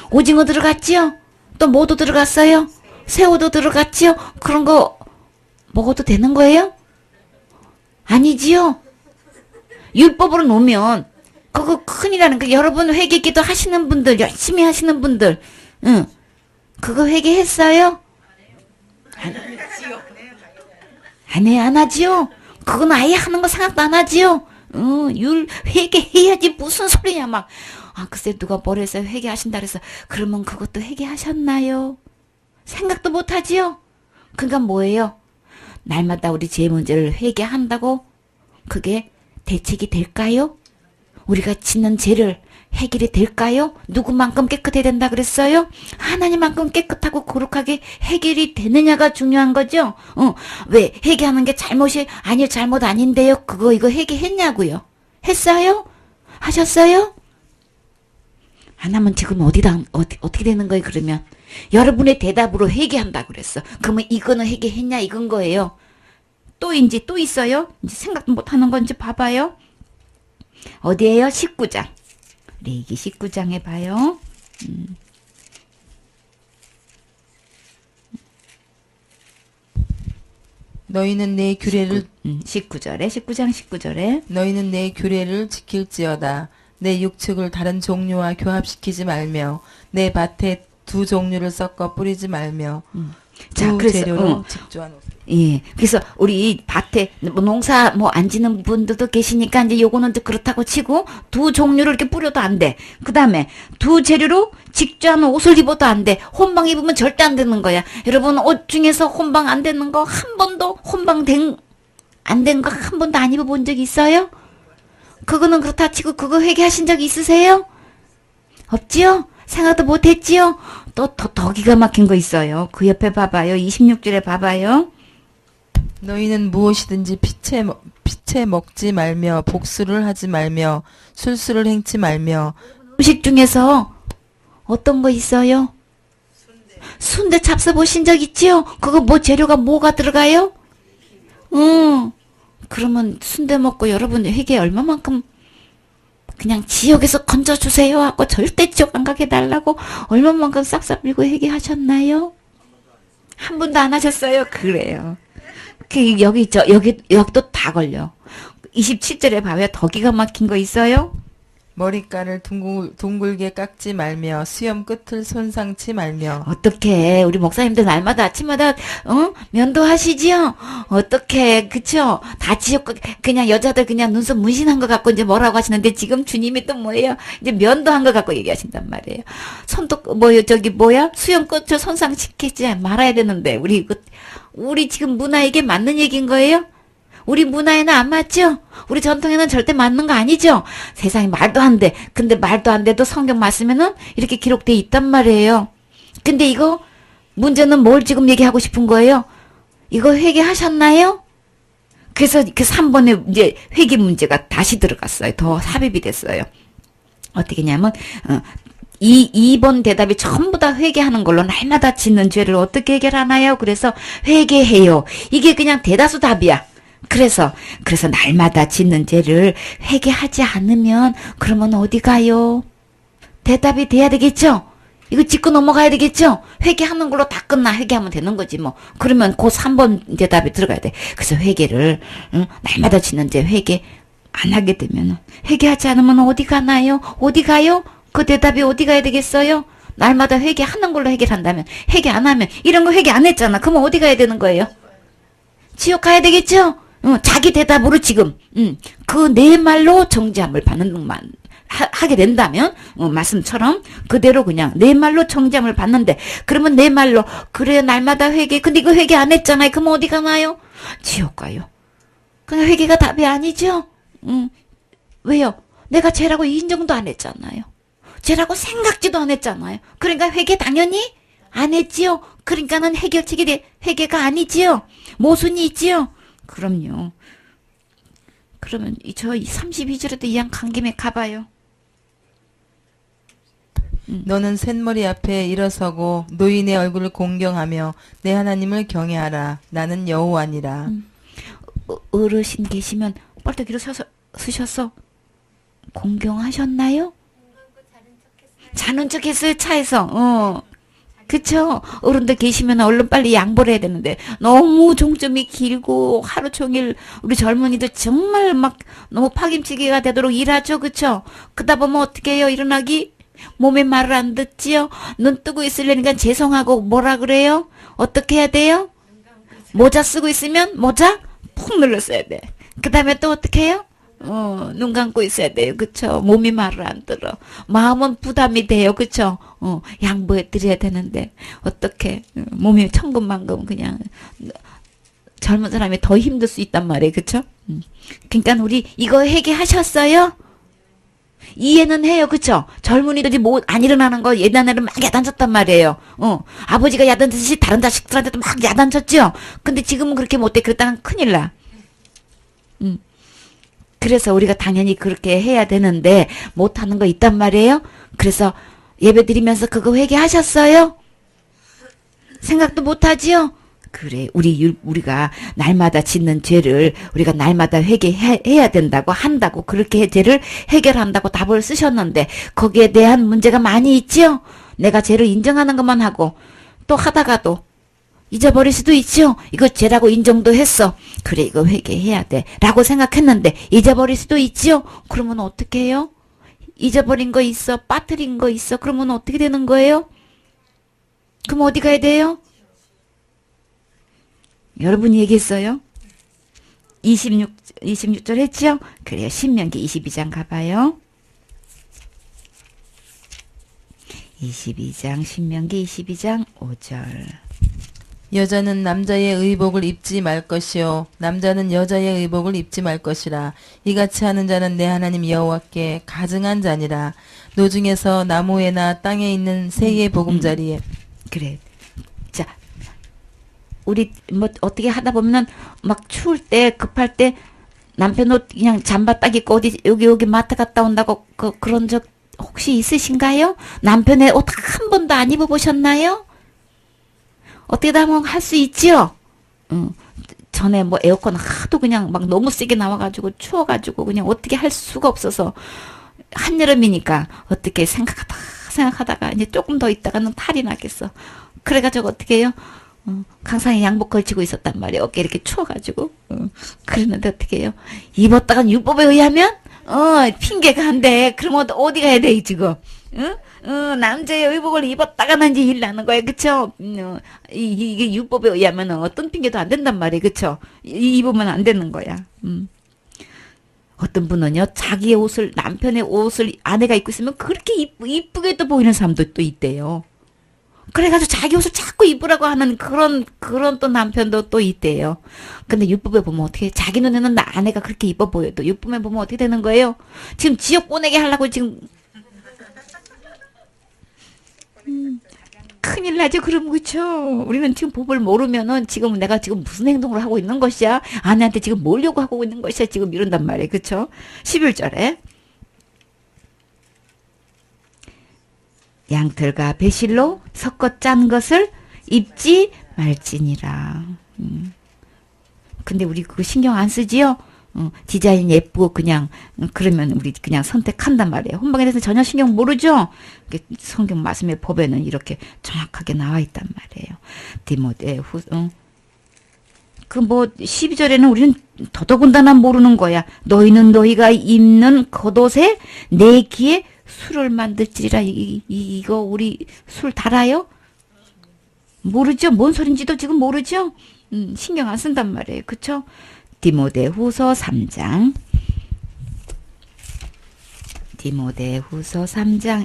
오징어 들어갔지요? 또 뭐도 들어갔어요? 새우도 들어갔지요? 그런 거 먹어도 되는 거예요? 아니지요? 율법으로 놓으면 그거 큰일이라는 거. 여러분 회개기도 하시는 분들, 열심히 하시는 분들, 그거 회개했어요? 안 하지요? 그건 아예 하는 거 생각도 안 하지요? 회개해야지 무슨 소리냐 막. 글쎄 누가 뭐래서 회개하신다 그래서 그러면 그것도 회개하셨나요? 생각도 못 하지요? 그러니까 뭐예요? 날마다 우리 죄 문제를 회개한다고 그게 대책이 될까요? 우리가 짓는 죄를 해결이 될까요? 누구만큼 깨끗해야 된다 그랬어요? 하나님만큼 깨끗하고 거룩하게 해결이 되느냐가 중요한 거죠? 왜? 회개하는 게 잘못이, 아니요, 잘못 아닌데요? 이거 회개했냐고요? 했어요? 하셨어요? 안 하면 지금 어떻게 되는 거예요, 그러면? 여러분의 대답으로 회개한다 그랬어. 그러면 이거는 회개했냐, 이건 거예요. 또 있어요? 이제 생각도 못 하는 건지 봐봐요. 어디에요? 19장. 레위기 19장에 봐요. 너희는 내 규례를 19장 19절에 너희는 내 규례를 지킬지어다. 내 육축을 다른 종류와 교합시키지 말며 내 밭에 두 종류를 섞어 뿌리지 말며 자, 두 그래서 재료로 직조한 옷. 예. 그래서 우리 밭에 농사 안 지는 분들도 계시니까 이제 요거는 그렇다고 치고 두 종류를 이렇게 뿌려도 안 돼. 그다음에 두 재료로 직조하는 옷을 입어도 안 돼. 혼방 입으면 절대 안 되는 거야. 여러분 옷 중에서 혼방 안 되는 거 한 번도 혼방 안 된 거 한 번도 안 입어본 적 있어요? 그거는 그렇다 치고 그거 회개하신 적 있으세요? 없지요? 생각도 못했지요? 또 더 기가 막힌 거 있어요. 그 옆에 봐봐요. 26절에 봐봐요. 너희는 무엇이든지 피채 먹지 말며 복수를 하지 말며 술수를 행치 말며 음식 중에서 어떤 거 있어요? 순대 잡숴 보신 적 있지요? 그거 뭐 재료가 뭐가 들어가요? 그러면 순대 먹고 여러분 회개 얼마만큼 그냥 지옥에서 건져주세요 하고 절대 지옥 안 가게 달라고 얼마만큼 싹싹 빌고 회개하셨나요? 한 번도 안 하셨어요? 그래요. 여기도 다 걸려. 27절에 봐요. 더 기가 막힌 거 있어요? 머리카락을 둥글게 깎지 말며 수염 끝을 손상치 말며 어떻게 우리 목사님들 날마다 아침마다 면도하시지요? 어떻게 그쵸? 다 지옥 그냥 여자들 그냥 눈썹 문신한 거 갖고 이제 뭐라고 하시는데 지금 주님이 또 뭐예요? 이제 면도한 거 갖고 얘기하신단 말이에요. 손도 수염 끝을 손상시키지 말아야 되는데 우리 지금 문화 이게 맞는 얘기인 거예요? 우리 문화에는 안 맞죠? 우리 전통에는 절대 맞는 거 아니죠? 세상에 말도 안 돼. 근데 말도 안 돼도 성경 말씀에는 이렇게 기록되어 있단 말이에요. 근데 이거 문제는 뭘 지금 얘기하고 싶은 거예요? 이거 회개하셨나요? 그래서 그 3번에 이제 회개 문제가 다시 들어갔어요. 더 삽입이 됐어요. 어떻게 냐면 2번 대답이 전부 다 회개하는 걸로 날마다 짓는 죄를 어떻게 해결하나요? 그래서 회개해요. 이게 그냥 대다수 답이야. 그래서 날마다 짓는 죄를 회개하지 않으면 그러면 어디 가요? 대답이 돼야 되겠죠? 이거 짚고 넘어가야 되겠죠? 회개하는 걸로 다 끝나. 회개하면 되는 거지 뭐. 그러면 그 3번 대답이 들어가야 돼. 그래서 회개를 날마다 짓는 죄 회개 안 하게 되면 회개하지 않으면 어디 가나요? 어디 가요? 그 대답이 어디 가야 되겠어요? 날마다 회개하는 걸로 해결한다면 회개 안 하면 이런 거 회개 안 했잖아. 그러면 어디 가야 되는 거예요? 지옥 가야 되겠죠? 자기 대답으로 지금 그 내 말로 정죄함을 받는 놈만 하게 된다면 말씀처럼 그대로 그냥 내 말로 정죄함을 받는데 그러면 내 말로 그래 날마다 회개 근데 이거 회개 안 했잖아요. 그럼 어디 가나요? 지옥 가요. 그냥 회개가 답이 아니죠? 왜요? 내가 죄라고 인정도 안 했잖아요. 죄라고 생각지도 안 했잖아요. 그러니까 회개 당연히 안 했지요. 그러니까는 해결책이 회개가 아니지요. 모순이 있지요. 그럼요. 그러면 저 32절에도 이양 간 김에 가봐요. 너는 쇳머리 앞에 일어서고 노인의 얼굴을 공경하며 내 하나님을 경외하라. 나는 여호와니라. 어르신 계시면 뻘떡 일어서서 공경하셨나요? 자는 척 했어요. 차에서. 그쵸? 어른들 계시면 얼른 빨리 양보를 해야 되는데 너무 종점이 길고 하루 종일 우리 젊은이들 정말 막 너무 파김치기가 되도록 일하죠. 그쵸? 그러다 보면 어떻게 해요? 일어나기? 몸의 말을 안 듣지요? 눈 뜨고 있으려니까 죄송하고 뭐라 그래요? 어떻게 해야 돼요? 모자 쓰고 있으면 모자 푹 눌렀어야 돼. 그 다음에 또 어떻게 해요? 눈 감고 있어야 돼요. 그쵸? 몸이 말을 안 들어. 마음은 부담이 돼요. 그쵸? 양보해 드려야 되는데, 어떻게, 몸이 천근만근 그냥, 젊은 사람이 더 힘들 수 있단 말이에요. 그쵸? 그러니까 우리 이거 회개하셨어요? 이해는 해요. 그쵸? 젊은이들이 뭐 안 일어나는 거 옛날에는 막 야단쳤단 말이에요. 아버지가 야단쳤듯이 다른 자식들한테도 막 야단쳤죠? 근데 지금은 그렇게 못해. 그랬다간 큰일 나. 그래서 우리가 당연히 그렇게 해야 되는데 못하는 거 있단 말이에요. 그래서 예배 드리면서 그거 회개하셨어요? 생각도 못하지요? 그래 우리가 날마다 짓는 죄를 우리가 날마다 회개해야 된다고 한다고 그렇게 죄를 해결한다고 답을 쓰셨는데 거기에 대한 문제가 많이 있지요? 내가 죄를 인정하는 것만 하고 또 하다가도 잊어버릴 수도 있죠. 이거 죄라고 인정도 했어. 그래 이거 회개해야 돼 라고 생각했는데 잊어버릴 수도 있죠. 그러면 어떻게 해요? 잊어버린 거 있어. 빠뜨린 거 있어. 그러면 어떻게 되는 거예요? 그럼 어디 가야 돼요? 여러분이 얘기했어요. 26절 했죠? 그래요. 신명기 22장 가봐요. 22장 신명기 22장 5절 여자는 남자의 의복을 입지 말 것이요 남자는 여자의 의복을 입지 말 것이라. 이같이 하는 자는 내 하나님 여호와께 가증한 자니라. 노중에서 나무에나 땅에 있는 새의 보금자리에 그래. 자 우리 뭐 어떻게 하다 보면은 막 추울 때 급할 때 남편 옷 그냥 잠바 딱 입고 어디 여기 마트 갔다 온다고 그런 적 혹시 있으신가요? 남편의 옷 한 번도 안 입어보셨나요? 어떻게 하면 할 수 있지요? 전에 뭐 에어컨 하도 그냥 막 너무 세게 나와가지고 추워가지고 그냥 어떻게 할 수가 없어서 한여름이니까 어떻게 생각하다가 이제 조금 더 있다가는 탈이 나겠어. 그래가지고 어떻게 해요? 강상에 양복 걸치고 있었단 말이에요. 어깨 이렇게 추워가지고. 그랬는데 어떻게 해요? 입었다간 율법에 의하면 핑계가 안 돼. 그러면 어디 가야 돼, 지금? 응? 남자의 의복을 입었다가는 이제 일 나는 거예요. 그쵸? 이게 율법에 의하면 어떤 핑계도 안 된단 말이에요. 그쵸? 입으면 안 되는 거야. 어떤 분은요, 자기의 옷을, 남편의 옷을 아내가 입고 있으면 그렇게 이쁘게 또 보이는 사람도 또 있대요. 그래가지고 자기 옷을 자꾸 입으라고 하는 그런 또 남편도 또 있대요. 근데 율법에 보면 어떻게, 자기 눈에는 나 아내가 그렇게 이뻐 보여도 율법에 보면 어떻게 되는 거예요? 지금 지옥 보내게 하려고 지금, 큰일 나죠, 그럼, 그쵸? 우리는 지금 법을 모르면은 지금 내가 지금 무슨 행동을 하고 있는 것이야? 아내한테 지금 뭐려고 하고 있는 것이야? 지금 이런단 말이에요. 그쵸? 11절에. 양털과 배실로 섞어 짠 것을 입지 말지니라. 근데 우리 그거 신경 안 쓰지요? 디자인 예쁘고 그냥 그러면 우리 그냥 선택한단 말이에요. 혼방에 대해서 전혀 신경 모르죠? 성경 말씀의 법에는 이렇게 정확하게 나와 있단 말이에요. 디모데 그 뭐 12절에는 우리는 더더군다나 모르는 거야. 너희는 너희가 입는 겉옷에 내 귀에 술을 만들지리라. 이거 우리 술 달아요? 모르죠? 뭔 소린지도 지금 모르죠? 신경 안 쓴단 말이에요. 그쵸? 디모데후서 3장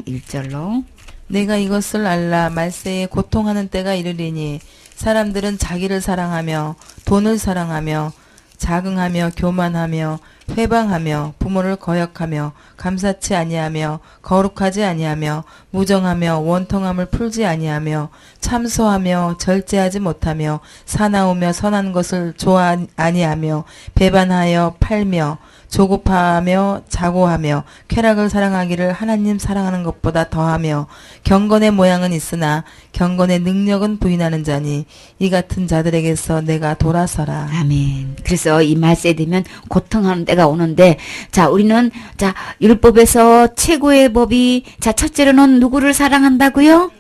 1절로 내가 이것을 알라 말세에 고통하는 때가 이르리니 사람들은 자기를 사랑하며 돈을 사랑하며 자긍하며 교만하며 회방하며 부모를 거역하며 감사치 아니하며 거룩하지 아니하며 무정하며 원통함을 풀지 아니하며 참소하며 절제하지 못하며 사나우며 선한 것을 좋아 아니하며 배반하여 팔며 조급하며 자고하며 쾌락을 사랑하기를 하나님 사랑하는 것보다 더하며 경건의 모양은 있으나 경건의 능력은 부인하는 자니 이 같은 자들에게서 내가 돌아서라. 아멘. 그래서 이 말세에 되면 고통하는 때가 오는데, 자, 우리는, 자, 율법에서 최고의 법이, 자, 첫째로는 누구를 사랑한다고요?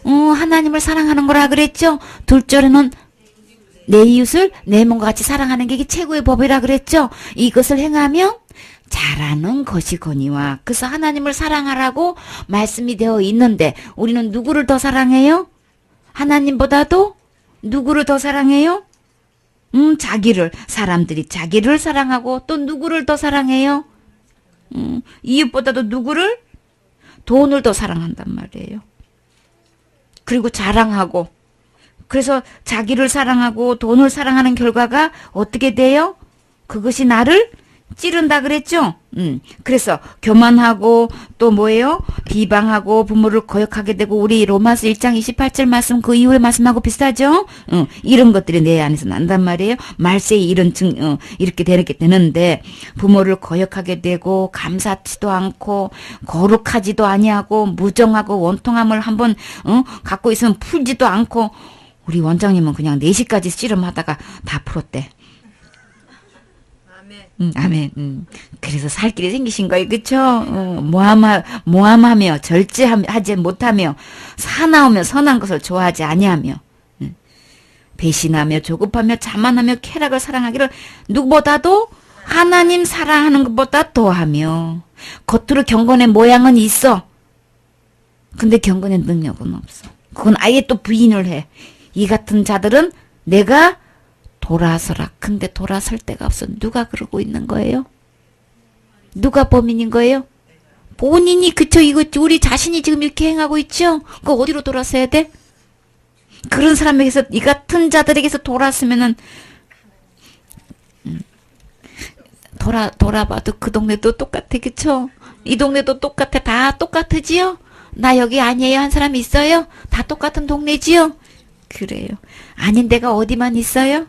하나님을 사랑하는 거라 그랬죠? 둘째로는 내 이웃을 내 몸과 같이 사랑하는 게 최고의 법이라 그랬죠? 이것을 행하면 잘하는 것이거니와. 그래서 하나님을 사랑하라고 말씀이 되어 있는데, 우리는 누구를 더 사랑해요? 하나님보다도 누구를 더 사랑해요? 사람들이 자기를 사랑하고 또 누구를 더 사랑해요? 이웃보다도 누구를? 돈을 더 사랑한단 말이에요. 그리고 자랑하고. 그래서 자기를 사랑하고 돈을 사랑하는 결과가 어떻게 돼요? 그것이 나를 찌른다 그랬죠? 그래서 교만하고 또 뭐예요? 비방하고 부모를 거역하게 되고, 우리 로마서 1장 28절 말씀 그 이후의 말씀하고 비슷하죠? 이런 것들이 내 안에서 난단 말이에요. 말세에 이런 이렇게 되는데, 부모를 거역하게 되고 감사치도 않고 거룩하지도 아니하고 무정하고 원통함을 한번 갖고 있으면 풀지도 않고, 우리 원장님은 그냥 4시까지 씨름하다가 다 풀었대. 아멘. 그래서 살 길이 생기신 거예요. 그쵸? 모함하며 절제하지 못하며 사나우며 선한 것을 좋아하지 아니하며 배신하며 조급하며 자만하며 쾌락을 사랑하기를 누구보다도 하나님 사랑하는 것보다 더하며. 겉으로 경건의 모양은 있어. 근데 경건의 능력은 없어. 그건 아예 또 부인을 해. 이 같은 자들은 내가 돌아서라. 근데 돌아설 데가 없어. 누가 그러고 있는 거예요? 누가 범인인 거예요? 본인이. 그쵸? 이거 우리 자신이 지금 이렇게 행하고 있죠? 그거 어디로 돌아서야 돼? 그런 사람에게서, 이 같은 자들에게서 돌아서면은 돌아봐도 그 동네도 똑같아. 그쵸? 이 동네도 똑같아. 다 똑같으지요? 나 여기 아니에요 한 사람 있어요? 다 똑같은 동네지요? 그래요. 아닌 데가 어디만 있어요?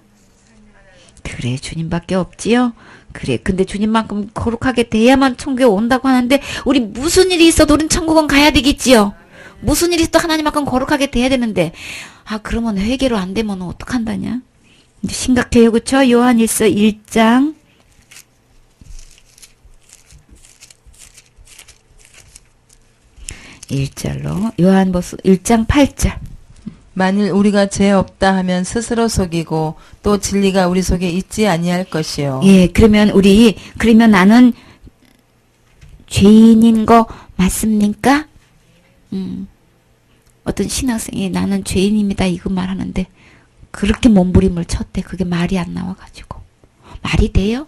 그래, 주님밖에 없지요? 그래, 근데 주님만큼 거룩하게 돼야만 천국에 온다고 하는데, 우리 무슨 일이 있어도 우린 천국은 가야 되겠지요? 무슨 일이 있어도 하나님만큼 거룩하게 돼야 되는데, 아, 그러면 회개로 안 되면 어떡한다냐? 이제 심각해요, 그쵸? 요한일서 1장. 1절로, 요한복음 1장 8절. 만일 우리가 죄 없다 하면 스스로 속이고 또 진리가 우리 속에 있지 아니할 것이요. 예, 그러면 나는 죄인인 거 맞습니까? 어떤 신학생이 나는 죄인입니다 이거 말하는데 그렇게 몸부림을 쳤대. 그게 말이 안 나와가지고. 말이 돼요?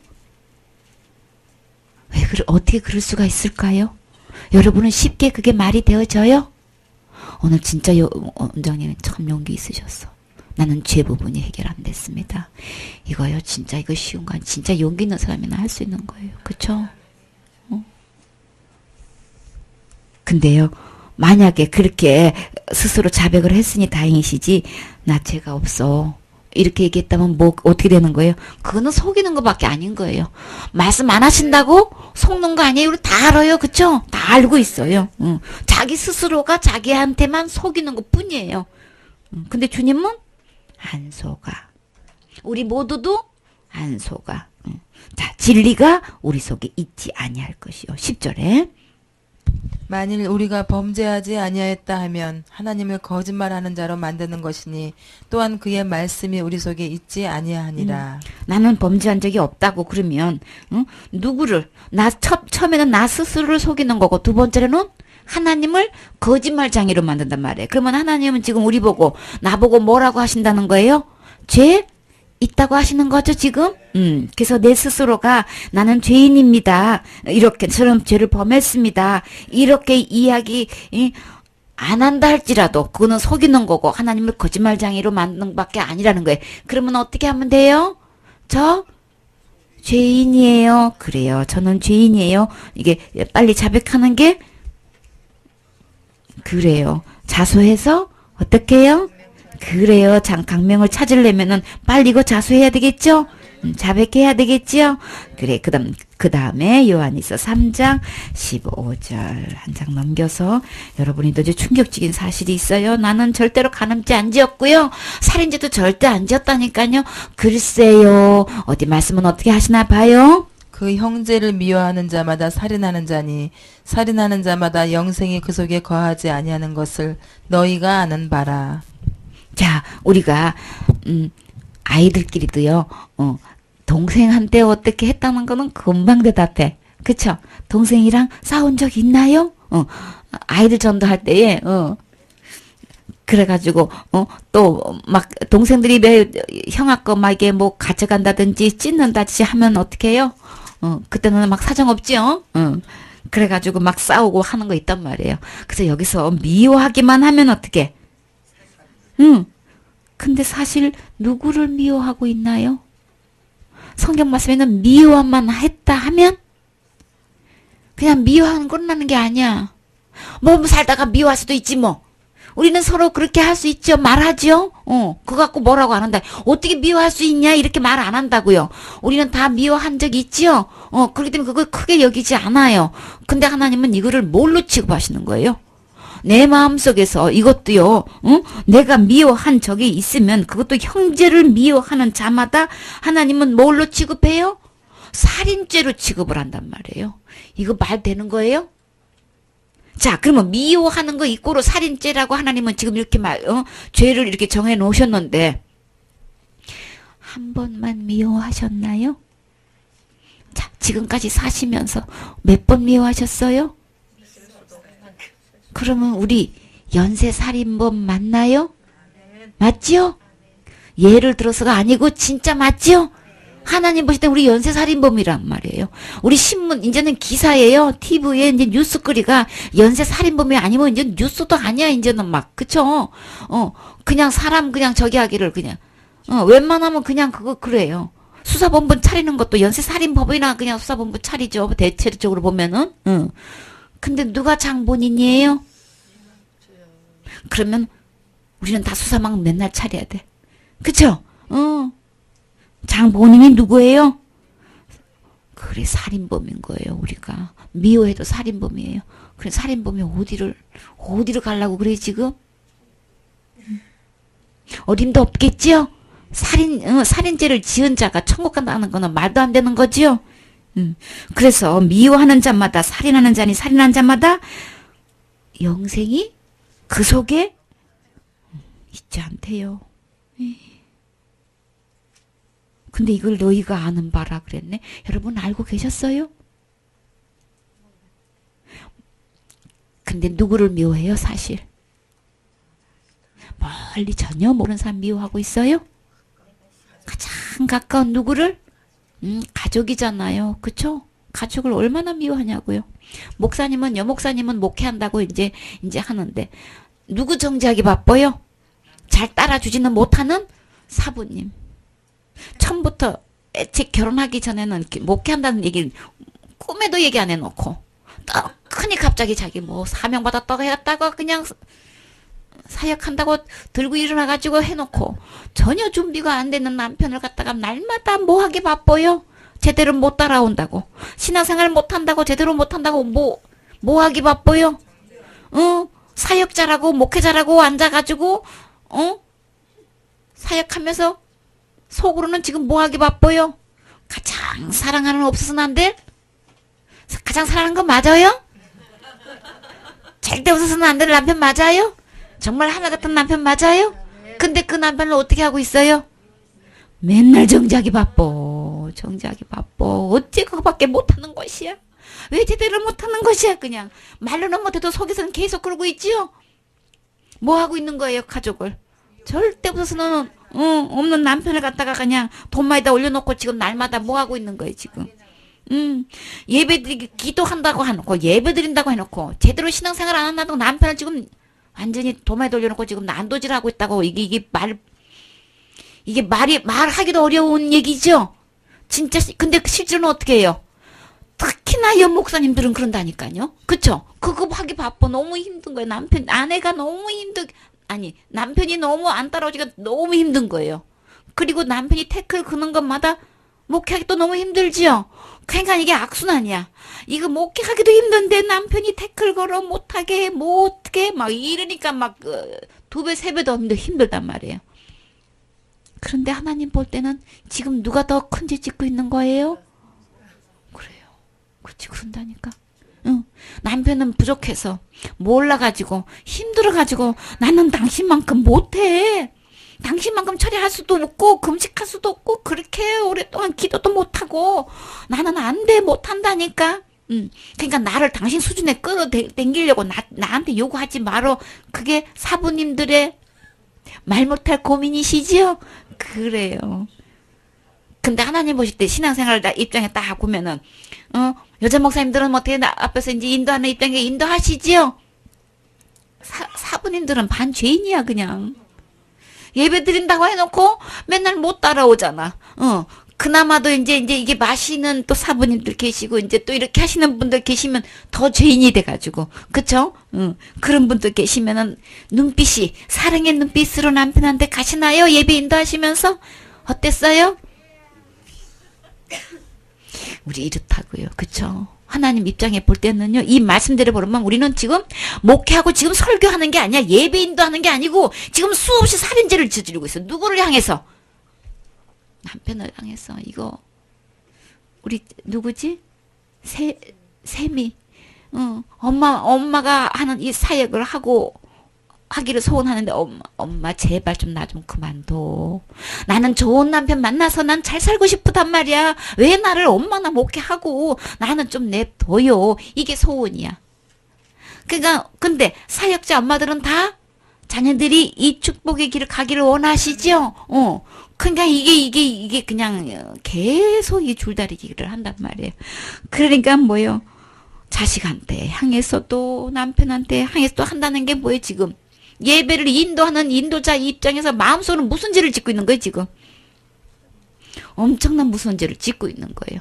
어떻게 그럴 수가 있을까요? 여러분은 쉽게 그게 말이 되어져요? 오늘 진짜 원장님은 참 용기 있으셨어. 나는 죄 부분이 해결 안 됐습니다. 이거요, 진짜 이거 쉬운 거 아니. 진짜 용기 있는 사람이나 할 수 있는 거예요. 그쵸? 근데요, 만약에 그렇게 스스로 자백을 했으니 다행이시지, 나 죄가 없어. 이렇게 얘기했다면 뭐 어떻게 되는 거예요? 그거는 속이는 것밖에 아닌 거예요. 말씀 안 하신다고 속는 거 아니에요? 우리 다 알아요. 그쵸? 다 알고 있어요. 자기 스스로가 자기한테만 속이는 것 뿐이에요. 근데 주님은 안 속아. 우리 모두도 안 속아. 자, 진리가 우리 속에 있지 아니할 것이요. 10절에 만일 우리가 범죄하지 아니하였다 하면 하나님을 거짓말하는 자로 만드는 것이니 또한 그의 말씀이 우리 속에 있지 아니하니라. 나는 범죄한 적이 없다고 그러면 누구를 처음에는 나 스스로를 속이는 거고 두 번째로는 하나님을 거짓말장애로 만든단 말이에요. 그러면 하나님은 지금 우리 보고 나보고 뭐라고 하신다는 거예요? 죄 있다고 하시는 거죠 지금? 그래서 내 스스로가 나는 죄인입니다. 이렇게 저런 죄를 범했습니다. 이렇게 이야기 안 한다 할지라도 그거는 속이는 거고 하나님을 거짓말장애로 만드는 밖에 아니라는 거예요. 그러면 어떻게 하면 돼요? 저 죄인이에요. 그래요. 저는 죄인이에요. 이게 빨리 자백하는 게 그래요. 자수해서 어떻게 해요? 그래요. 강명을 찾으려면은 빨리 이거 자수해야 되겠죠? 자백해야 되겠지요? 그래. 그 다음에 요한일서 3장 15절 한 장 넘겨서 여러분이 또 이제 충격적인 사실이 있어요. 나는 절대로 간음죄 안 지었고요. 살인죄도 절대 안 지었다니까요. 글쎄요. 어디 말씀은 어떻게 하시나 봐요? 그 형제를 미워하는 자마다 살인하는 자니 살인하는 자마다 영생이 그 속에 거하지 아니하는 것을 너희가 아는 바라. 자, 우리가 아이들끼리도요. 동생한테 어떻게 했다는 거는 금방 대답해. 그쵸? 동생이랑 싸운 적 있나요? 아이들 전도할 때에 그래가지고 또 막 동생들이 내 형아 거 막 이게 뭐 가져간다든지 찢는다든지 하면 어떻게 해요? 그때는 막 사정 없지요? 그래가지고 막 싸우고 하는 거 있단 말이에요. 그래서 여기서 미워하기만 하면 어떻게? 근데 사실 누구를 미워하고 있나요? 성경 말씀에는 미워만 했다 하면 그냥 미워하는 끝나는 게 아니야. 뭐 살다가 미워할 수도 있지 뭐. 우리는 서로 그렇게 할 수 있죠. 말하죠. 그거 갖고 뭐라고 안 한다. 어떻게 미워할 수 있냐 이렇게 말 안 한다고요. 우리는 다 미워한 적이 있지요. 그렇기 때문에 그걸 크게 여기지 않아요. 근데 하나님은 이거를 뭘로 취급하시는 거예요? 내 마음속에서 이것도요. 내가 미워한 적이 있으면 그것도 형제를 미워하는 자마다 하나님은 뭘로 취급해요? 살인죄로 취급을 한단 말이에요. 이거 말 되는 거예요? 자, 그러면 미워하는 거 이꼬로 살인죄라고 하나님은 지금 이렇게 죄를 이렇게 정해 놓으셨는데 한 번만 미워하셨나요? 자, 지금까지 사시면서 몇 번 미워하셨어요? 그러면 우리 연쇄살인범 맞나요? 맞지요? 예를 들어서가 아니고 진짜 맞지요? 하나님 보실 때 우리 연쇄살인범이란 말이에요. 우리 신문 이제는 기사예요. TV에 이제 뉴스거리가 연쇄살인범이 아니면 이제 뉴스도 아니야. 이제는 막 그쵸? 그냥 사람 그냥 저기 하기를 그냥 웬만하면 그냥 그거 그래요. 수사본부 차리는 것도 연쇄살인범이나 그냥 수사본부 차리죠. 대체적으로 보면은. 근데 누가 장본인이에요? 그러면 우리는 다 수사망 맨날 차려야 돼. 그쵸? 장보님이 누구예요? 그래, 살인범인 거예요, 우리가. 미워해도 살인범이에요. 그래, 살인범이 어디를 가려고 그래, 지금? 어림도 없겠지요? 살인죄를 지은 자가 천국 간다는 거는 말도 안 되는 거지요? 그래서 미워하는 자마다, 살인하는 자니 살인하는 자마다 영생이 그 속에 있지 않대요. 근데 이걸 너희가 아는 바라 그랬네. 여러분 알고 계셨어요? 근데 누구를 미워해요, 사실? 멀리 전혀 모르는 사람 미워하고 있어요? 가장 가까운 누구를? 가족이잖아요. 그쵸? 가족을 얼마나 미워하냐고요. 목사님은, 여목사님은 목회한다고 이제 하는데, 누구 정지하기 바빠요? 잘 따라주지는 못하는 사부님. 처음부터 애초에 결혼하기 전에는 목회한다는 얘기를 꿈에도 얘기 안 해놓고, 떡하니 갑자기 자기 뭐 사명받았다고 해갔다가 그냥 사역한다고 들고 일어나가지고 해놓고, 전혀 준비가 안 되는 남편을 갖다가 날마다 뭐 하기 바빠요? 제대로 못 따라온다고. 신앙생활 못한다고, 제대로 못한다고 뭐 하기 바빠요? 사역자라고, 목회자라고 앉아가지고, 사역하면서 속으로는 지금 뭐 하기 바빠요? 가장 사랑하는 없어서는 안 돼? 가장 사랑하는 거 맞아요? 절대 없어서는 안 될 남편 맞아요? 정말 하나 같은 남편 맞아요? 근데 그 남편을 어떻게 하고 있어요? 맨날 정지하기 바빠. 정지하기 바빠. 어째 그거밖에 못하는 것이야? 왜 제대로 못하는 것이야? 그냥 말로는 못해도 속에서는 계속 그러고 있지요? 뭐 하고 있는 거예요, 가족을? 절대 없어서는 없는 남편을 갖다가 그냥 돈마에다 올려놓고 지금 날마다 뭐 하고 있는 거예요, 지금? 예배드리기 기도한다고 해놓고, 예배드린다고 해놓고, 제대로 신앙생활 안 한다고 남편을 지금 완전히 도마에다 올려놓고 지금 난도질하고 있다고. 이게 말하기도 어려운 얘기죠? 진짜. 근데 실제로는 어떻게 해요? 특히나 연목사님들은 그런다니까요. 그쵸? 그거 하기 바빠. 너무 힘든 거예요. 아내가 너무 남편이 너무 안 따라오기가 너무 힘든 거예요. 그리고 남편이 태클 그는 것마다 목회하기 또 너무 힘들지요? 그러니까 이게 악순환이야. 이거 목회하기도 힘든데 남편이 태클 걸어 못하게 막 이러니까 막 2배, 3배 더 힘들단 말이에요. 그런데 하나님 볼 때는 지금 누가 더 큰 죄 짓고 있는 거예요? 그래요. 그렇지, 그런다니까. 남편은 부족해서 몰라가지고 힘들어가지고 나는 당신만큼 못해. 당신만큼 처리할 수도 없고 금식할 수도 없고 그렇게 오랫동안 기도도 못하고 나는 안 돼, 못한다니까. 그러니까 나를 당신 수준에 끌어당기려고 나한테 요구하지 말어. 그게 사부님들의 말 못할 고민이시지요? 그래요. 근데 하나님 보실 때 신앙생활 입장에 딱 보면은 여자 목사님들은 뭐 어떻게 앞에서 이제 인도하는 입장에 인도하시지요? 사부님들은 반죄인이야 그냥. 예배 드린다고 해놓고 맨날 못 따라오잖아. 그나마도 이제 이게 마시는 또 사부님들 계시고 이제 또 이렇게 하시는 분들 계시면 더 죄인이 돼가지고, 그쵸? 그런 분들 계시면은 눈빛이 사랑의 눈빛으로 남편한테 가시나요? 예배 인도하시면서 어땠어요? 우리 이렇다고요, 그쵸? 하나님 입장에 볼 때는요, 이 말씀대로 보면 우리는 지금 목회하고 지금 설교하는 게 아니야. 예배 인도하는 게 아니고 지금 수없이 살인죄를 저지르고 있어. 누구를 향해서? 남편을 향해서. 이거 우리 누구지? 샘이 엄마가 하는 이 사역을 하기를 소원하는데, 엄마 제발 좀 나 좀 그만둬. 나는 좋은 남편 만나서 난 잘 살고 싶단 말이야. 왜 나를 엄마나 목회하고 나는 좀 냅둬요. 이게 소원이야. 그러니까 근데 사역자 엄마들은 다 자녀들이 이 축복의 길을 가기를 원하시죠. 그러니까 이게 그냥 계속 이 줄다리기를 한단 말이에요. 그러니까 뭐요? 자식한테 향해서도 남편한테 향해서도 한다는 게 뭐예요 지금? 예배를 인도하는 인도자 입장에서 마음속으로 무슨 죄를 짓고 있는 거예요 지금? 엄청난 무슨 죄를 짓고 있는 거예요.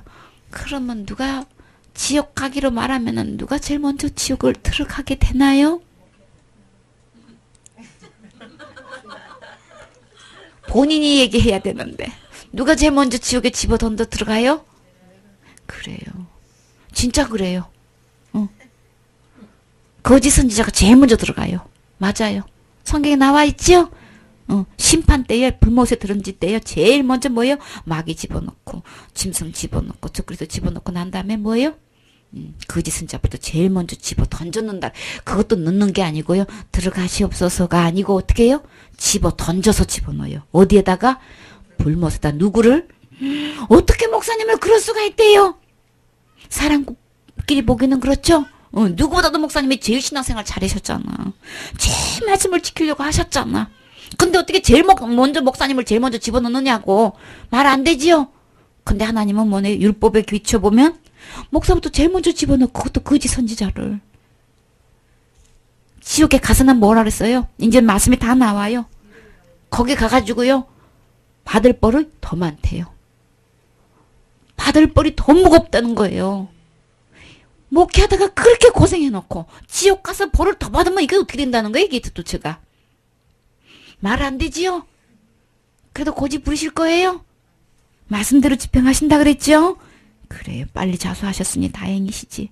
그러면 누가 지옥 가기로 말하면은 누가 제일 먼저 지옥을 들어가게 되나요? 본인이 얘기해야 되는데. 누가 제일 먼저 지옥에 집어 던져 들어가요? 그래요. 진짜 그래요. 거짓 선지자가 제일 먼저 들어가요. 맞아요. 성경에 나와 있죠? 심판 때에 불못에 들은지 때에 제일 먼저 뭐예요? 마귀 집어넣고 짐승 집어넣고 적그리스도 집어넣고 난 다음에 뭐예요? 거짓 선지자부터 제일 먼저 집어 던져놓는다. 그것도 넣는 게 아니고요. 들어가시옵소서가 아니고 어떻게 해요? 집어 던져서 집어넣어요. 어디에다가? 불못에다. 누구를? 어떻게 목사님을 그럴 수가 있대요? 사람끼리 보기는 그렇죠? 누구보다도 목사님이 제일 신앙생활 잘하셨잖아. 제일 말씀을 지키려고 하셨잖아. 근데 어떻게 제일 먼저 목사님을 제일 먼저 집어넣느냐고. 말 안 되지요? 근데 하나님은 뭐네? 율법에 비춰보면 목사부터 제일 먼저 집어넣고 그것도 거짓 선지자를. 지옥에 가서는 뭐라 그랬어요? 이제 말씀이 다 나와요. 거기 가가지고요. 받을 벌이 더 많대요. 받을 벌이 더 무겁다는 거예요. 목회하다가 그렇게 고생해놓고 지옥 가서 벌을 더 받으면 이게 어떻게 된다는 거예요? 이게 도대체가. 말 안 되지요? 그래도 고집 부리실 거예요? 말씀대로 집행하신다 그랬죠? 그래요. 빨리 자수하셨으니 다행이시지.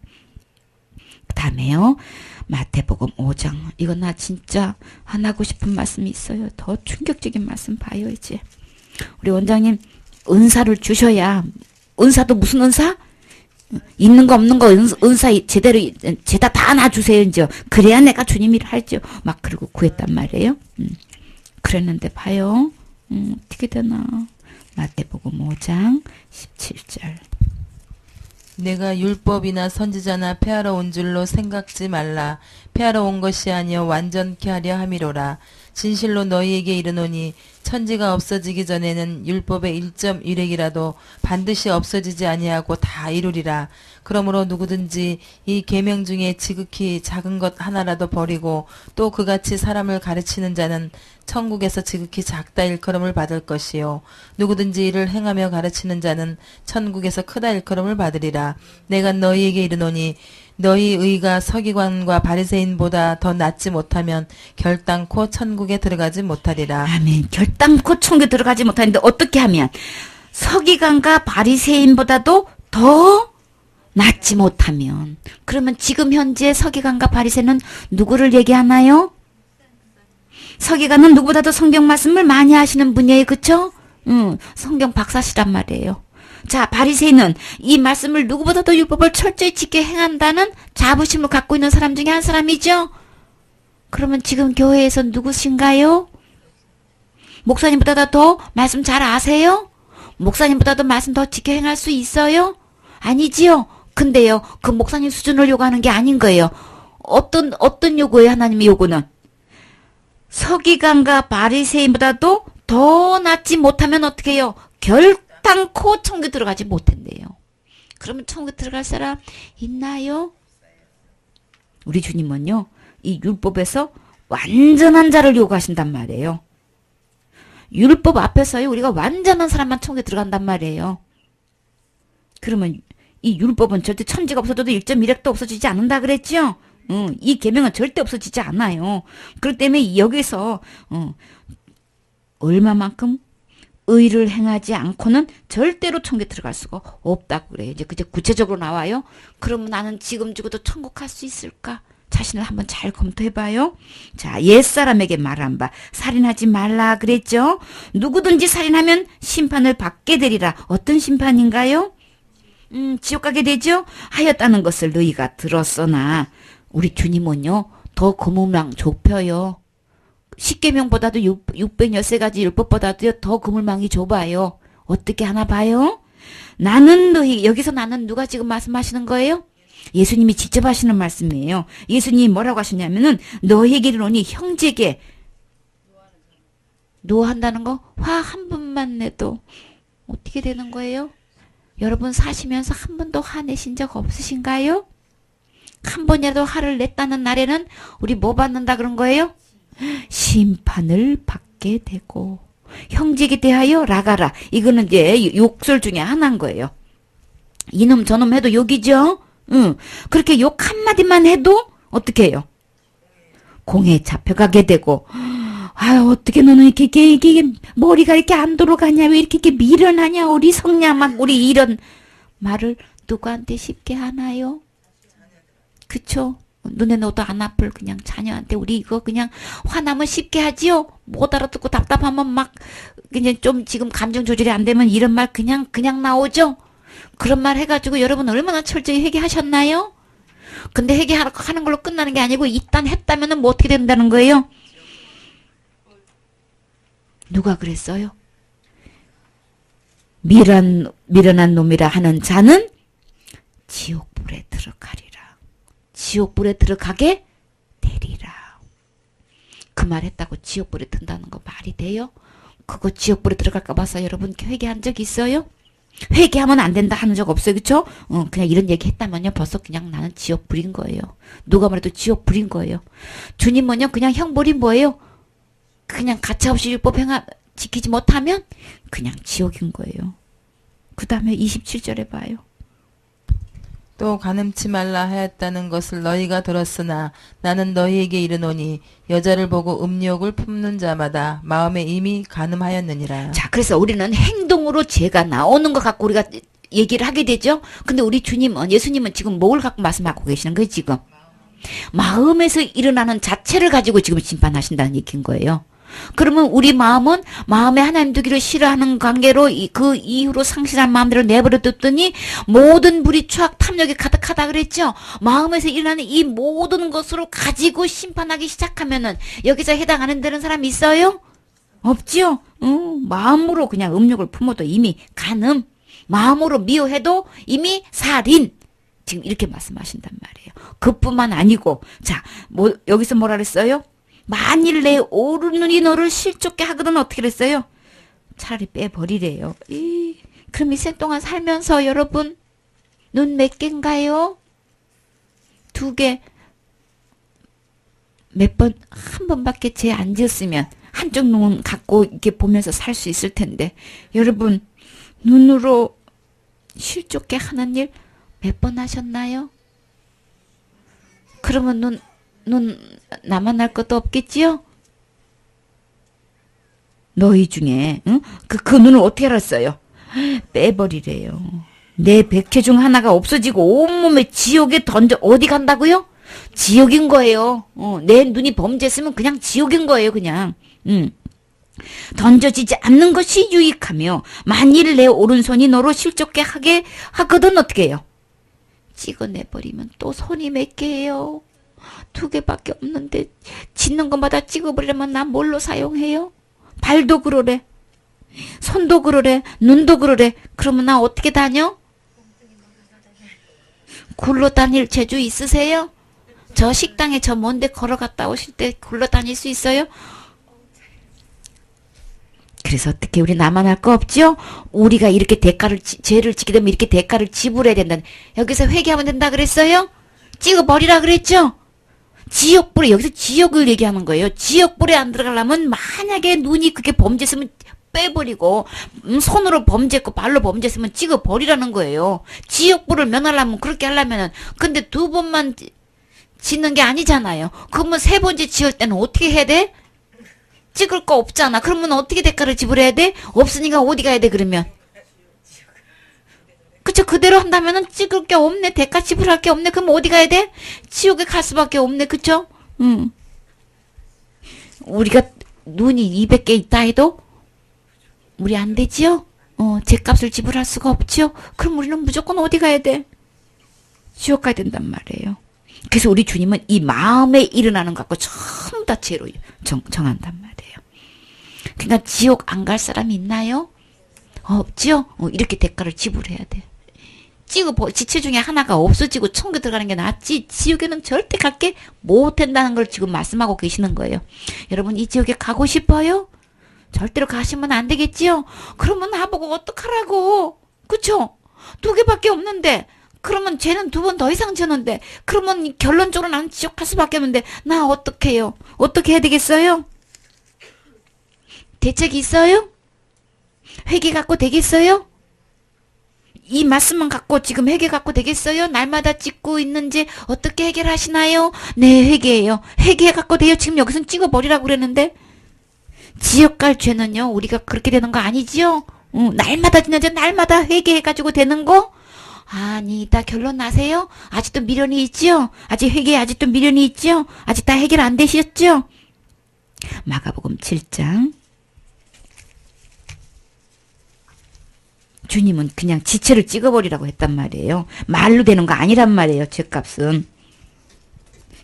그 다음에요. 마태복음 5장. 이건 나 진짜 안 하고 싶은 말씀이 있어요. 더 충격적인 말씀 봐요 이제. 우리 원장님 은사를 주셔야. 은사도 무슨 은사? 있는 거 없는 거 은사 제대로 제다 다 놔주세요 이제. 그래야 내가 주님 일을 할죠. 막 그러고 구했단 말이에요. 그랬는데 봐요. 어떻게 되나. 마태복음 5장 17절. 내가 율법이나 선지자나 폐하러 온 줄로 생각지 말라. 폐하러 온 것이 아니여 완전케 하려 함이로라. 진실로 너희에게 이르노니 천지가 없어지기 전에는 율법의 1.1획이라도 반드시 없어지지 아니하고 다 이루리라. 그러므로 누구든지 이 계명 중에 지극히 작은 것 하나라도 버리고 또 그같이 사람을 가르치는 자는 천국에서 지극히 작다 일컬음을 받을 것이요 누구든지 이를 행하며 가르치는 자는 천국에서 크다 일컬음을 받으리라. 내가 너희에게 이르노니 너희 의가 서기관과 바리새인보다 더 낫지 못하면 결단코 천국에 들어가지 못하리라. 아멘. 결단코 천국에 들어가지 못하는데 어떻게 하면? 서기관과 바리새인보다도 더 낫지 못하면. 그러면 지금 현재 서기관과 바리새인은 누구를 얘기하나요? 서기관은 누구보다도 성경 말씀을 많이 하시는 분이에요. 그쵸? 성경 박사시란 말이에요. 자, 바리새인은 이 말씀을 누구보다도 율법을 철저히 지켜 행한다는 자부심을 갖고 있는 사람 중에 한 사람이죠. 그러면 지금 교회에서 누구신가요? 목사님보다 더 말씀 잘 아세요? 목사님보다도 말씀 더 지켜 행할 수 있어요? 아니지요. 근데요, 그 목사님 수준을 요구하는 게 아닌 거예요. 어떤 요구예요? 하나님의 요구는 서기관과 바리새인보다도 더 낫지 못하면 어떻게 해요? 결단코 천국에 들어가지 못한대요. 그러면 천국에 들어갈 사람 있나요? 우리 주님은요, 이 율법에서 완전한 자를 요구하신단 말이에요. 율법 앞에서요, 우리가 완전한 사람만 천국에 들어간단 말이에요. 그러면 이 율법은 절대 천지가 없어져도 1.1획도 없어지지 않는다 그랬죠? 이 계명은 절대 없어지지 않아요. 그렇기 때문에 여기서 얼마만큼 의를 행하지 않고는 절대로 천국에 들어갈 수가 없다고 그래요. 이제 그제 구체적으로 나와요. 그러면 나는 지금 죽어도 천국 갈 수 있을까? 자신을 한번 잘 검토해봐요. 자, 옛사람에게 말한 바 살인하지 말라 그랬죠? 누구든지 살인하면 심판을 받게 되리라. 어떤 심판인가요? 지옥 가게 되죠? 하였다는 것을 너희가 들었으나 우리 주님은요, 더 거물망 좁혀요. 10계명보다도 613가지 율법보다도 더 그물망이 좁아요. 어떻게 하나 봐요? 나는 너희, 여기서 나는 누가 지금 말씀하시는 거예요? 예수님이 직접 하시는 말씀이에요. 예수님이 뭐라고 하셨냐면은 너희에게 이르노니 형제에게 노한다는 거 화 한 번만 내도 어떻게 되는 거예요? 여러분 사시면서 한 번도 화내신 적 없으신가요? 한 번이라도 화를 냈다는 날에는 우리 뭐 받는다 그런 거예요? 심판을 받게 되고 형제에게 대하여 라가라. 이거는 이제 욕설 중에 하나인 거예요. 이놈 저놈 해도 욕이죠. 그렇게 욕 한마디만 해도 어떻게 해요? 공에 잡혀가게 되고 아, 어떻게 너는 이게 머리가 이렇게 안 돌아가냐? 왜 이렇게 미련하냐? 우리 성냐? 막 우리 이런 말을 누구한테 쉽게 하나요? 그쵸? 눈에 넣어도 안 아플 그냥 자녀한테 우리 이거 그냥 화나면 쉽게 하지요? 못 알아듣고 답답하면 막 그냥 좀 지금 감정 조절이 안 되면 이런 말 그냥 나오죠? 그런 말 해가지고 여러분 얼마나 철저히 회개하셨나요? 근데 회개하는 걸로 끝나는 게 아니고 일단 했다면은 뭐 어떻게 된다는 거예요? 누가 그랬어요? 미련한 놈이라 하는 자는 지옥불에 들어가리라. 지옥불에 들어가게 되리라. 그 말 했다고 지옥불에 든다는 거 말이 돼요? 그거 지옥불에 들어갈까 봐서 여러분 회개한 적 있어요? 회개하면 안 된다 하는 적 없어요. 그쵸? 그냥 이런 얘기 했다면요 벌써 그냥 나는 지옥불인 거예요. 누가 말해도 지옥불인 거예요. 주님은요 그냥 형벌이 뭐예요? 그냥 가차없이 율법 지키지 못하면 그냥 지옥인 거예요. 그 다음에 27절에 봐요. 또 간음치 말라 하였다는 것을 너희가 들었으나 나는 너희에게 이르노니 여자를 보고 음욕을 품는 자마다 마음에 이미 간음하였느니라. 자, 그래서 우리는 행동으로 죄가 나오는 것 갖고 우리가 얘기를 하게 되죠. 근데 우리 예수님은 지금 뭘 갖고 말씀하고 계시는 거예요, 지금? 마음에서 일어나는 자체를 가지고 지금 심판하신다는 얘기인 거예요. 그러면 우리 마음은 마음에 하나님 두기를 싫어하는 관계로 그 이후로 상실한 마음대로 내버려뒀더니 모든 불의 추악 탐욕이 가득하다 그랬죠. 마음에서 일어나는 이 모든 것으로 가지고 심판하기 시작하면은 여기서 해당하는 데는 사람 있어요? 없지요. 마음으로 그냥 음욕을 품어도 이미 간음, 마음으로 미워해도 이미 살인. 지금 이렇게 말씀하신단 말이에요. 그뿐만 아니고 자, 여기서 뭐라 그랬어요? 만일 내 오른눈이 너를 실족게 하거든 어떻게 그랬어요? 차라리 빼버리래요. 그럼 이 생 동안 살면서 여러분 눈 몇 개인가요? 2개. 몇 번, 한 번밖에 죄 안 지었으면 한쪽 눈 갖고 이렇게 보면서 살 수 있을 텐데 여러분 눈으로 실족게 하는 일 몇 번 하셨나요? 그러면 눈 나만 날 것도 없겠지요? 너희 중에 그 눈을 어떻게 알았어요? 빼버리래요. 내 백체 중 하나가 없어지고 온몸에 지옥에 던져 어디 간다고요? 지옥인 거예요. 내 눈이 범죄했으면 그냥 지옥인 거예요. 그냥. 던져지지 않는 것이 유익하며 만일 내 오른손이 너로 실족게 하게 하거든 어떻게 해요? 찍어내버리면 또 손이 몇 개예요? 2개밖에 없는데 짓는 것마다 찍어버리려면 나 뭘로 사용해요? 발도 그러래. 손도 그러래. 눈도 그러래. 그러면 나 어떻게 다녀? 굴러 다닐 재주 있으세요? 저 식당에 저 먼데 걸어갔다 오실 때 굴러 다닐 수 있어요? 그래서 어떻게 우리 나만 할 거 없죠? 우리가 이렇게 죄를 지게 되면 이렇게 대가를 지불해야 된다. 여기서 회개하면 된다 그랬어요? 찍어버리라 그랬죠? 지옥불에, 여기서 지옥을 얘기하는 거예요. 지옥불에 안 들어가려면 만약에 눈이 그게 범죄했으면 빼버리고 손으로 범죄했고 발로 범죄했으면 찍어버리라는 거예요. 지옥불을 면하려면 그렇게 하려면은 근데 2번만 짓는 게 아니잖아요. 그러면 3번째 지을 때는 어떻게 해야 돼? 찍을 거 없잖아. 그러면 어떻게 대가를 지불해야 돼? 없으니까 어디 가야 돼 그러면? 그쵸? 그대로 한다면은 찍을 게 없네. 대가 지불할 게 없네. 그럼 어디 가야 돼? 지옥에 갈 수밖에 없네. 그쵸? 우리가 눈이 200개 있다 해도 우리 안 되지요? 죗값을 지불할 수가 없지요? 그럼 우리는 무조건 어디 가야 돼? 지옥 가야 된단 말이에요. 그래서 우리 주님은 이 마음에 일어나는 것 갖고 전부 다 죄로 정한단 말이에요. 그러니까 지옥 안 갈 사람이 있나요? 없지요? 이렇게 대가를 지불해야 돼. 지체 중에 하나가 없어지고 천국 들어가는 게 낫지 지옥에는 절대 갈게 못 된다는 걸 지금 말씀하고 계시는 거예요. 여러분 이 지옥에 가고 싶어요? 절대로 가시면 안 되겠지요? 그러면 나보고 어떡하라고? 그쵸? 2개밖에 없는데 그러면 죄는 2번 더 이상 졌는데 그러면 결론적으로 나는 지옥 갈 수밖에 없는데 나 어떡해요? 어떻게 해야 되겠어요? 대책이 있어요? 회개 갖고 되겠어요? 이 말씀만 갖고 지금 회개 갖고 되겠어요? 날마다 찍고 있는지 어떻게 해결하시나요? 네, 회개해요. 회개 갖고 돼요. 지금 여기서는 찍어버리라고 그랬는데 지옥 갈 죄는요, 우리가 그렇게 되는 거 아니지요? 날마다 지나죠. 날마다 회개해가지고 되는 거? 아니다. 결론 나세요? 아직도 미련이 있지요? 아직 회개에 아직도 미련이 있지요? 아직 다 해결 안 되셨죠? 마가복음 7장. 주님은 그냥 지체를 찍어버리라고 했단 말이에요. 말로 되는 거 아니란 말이에요. 죄값은.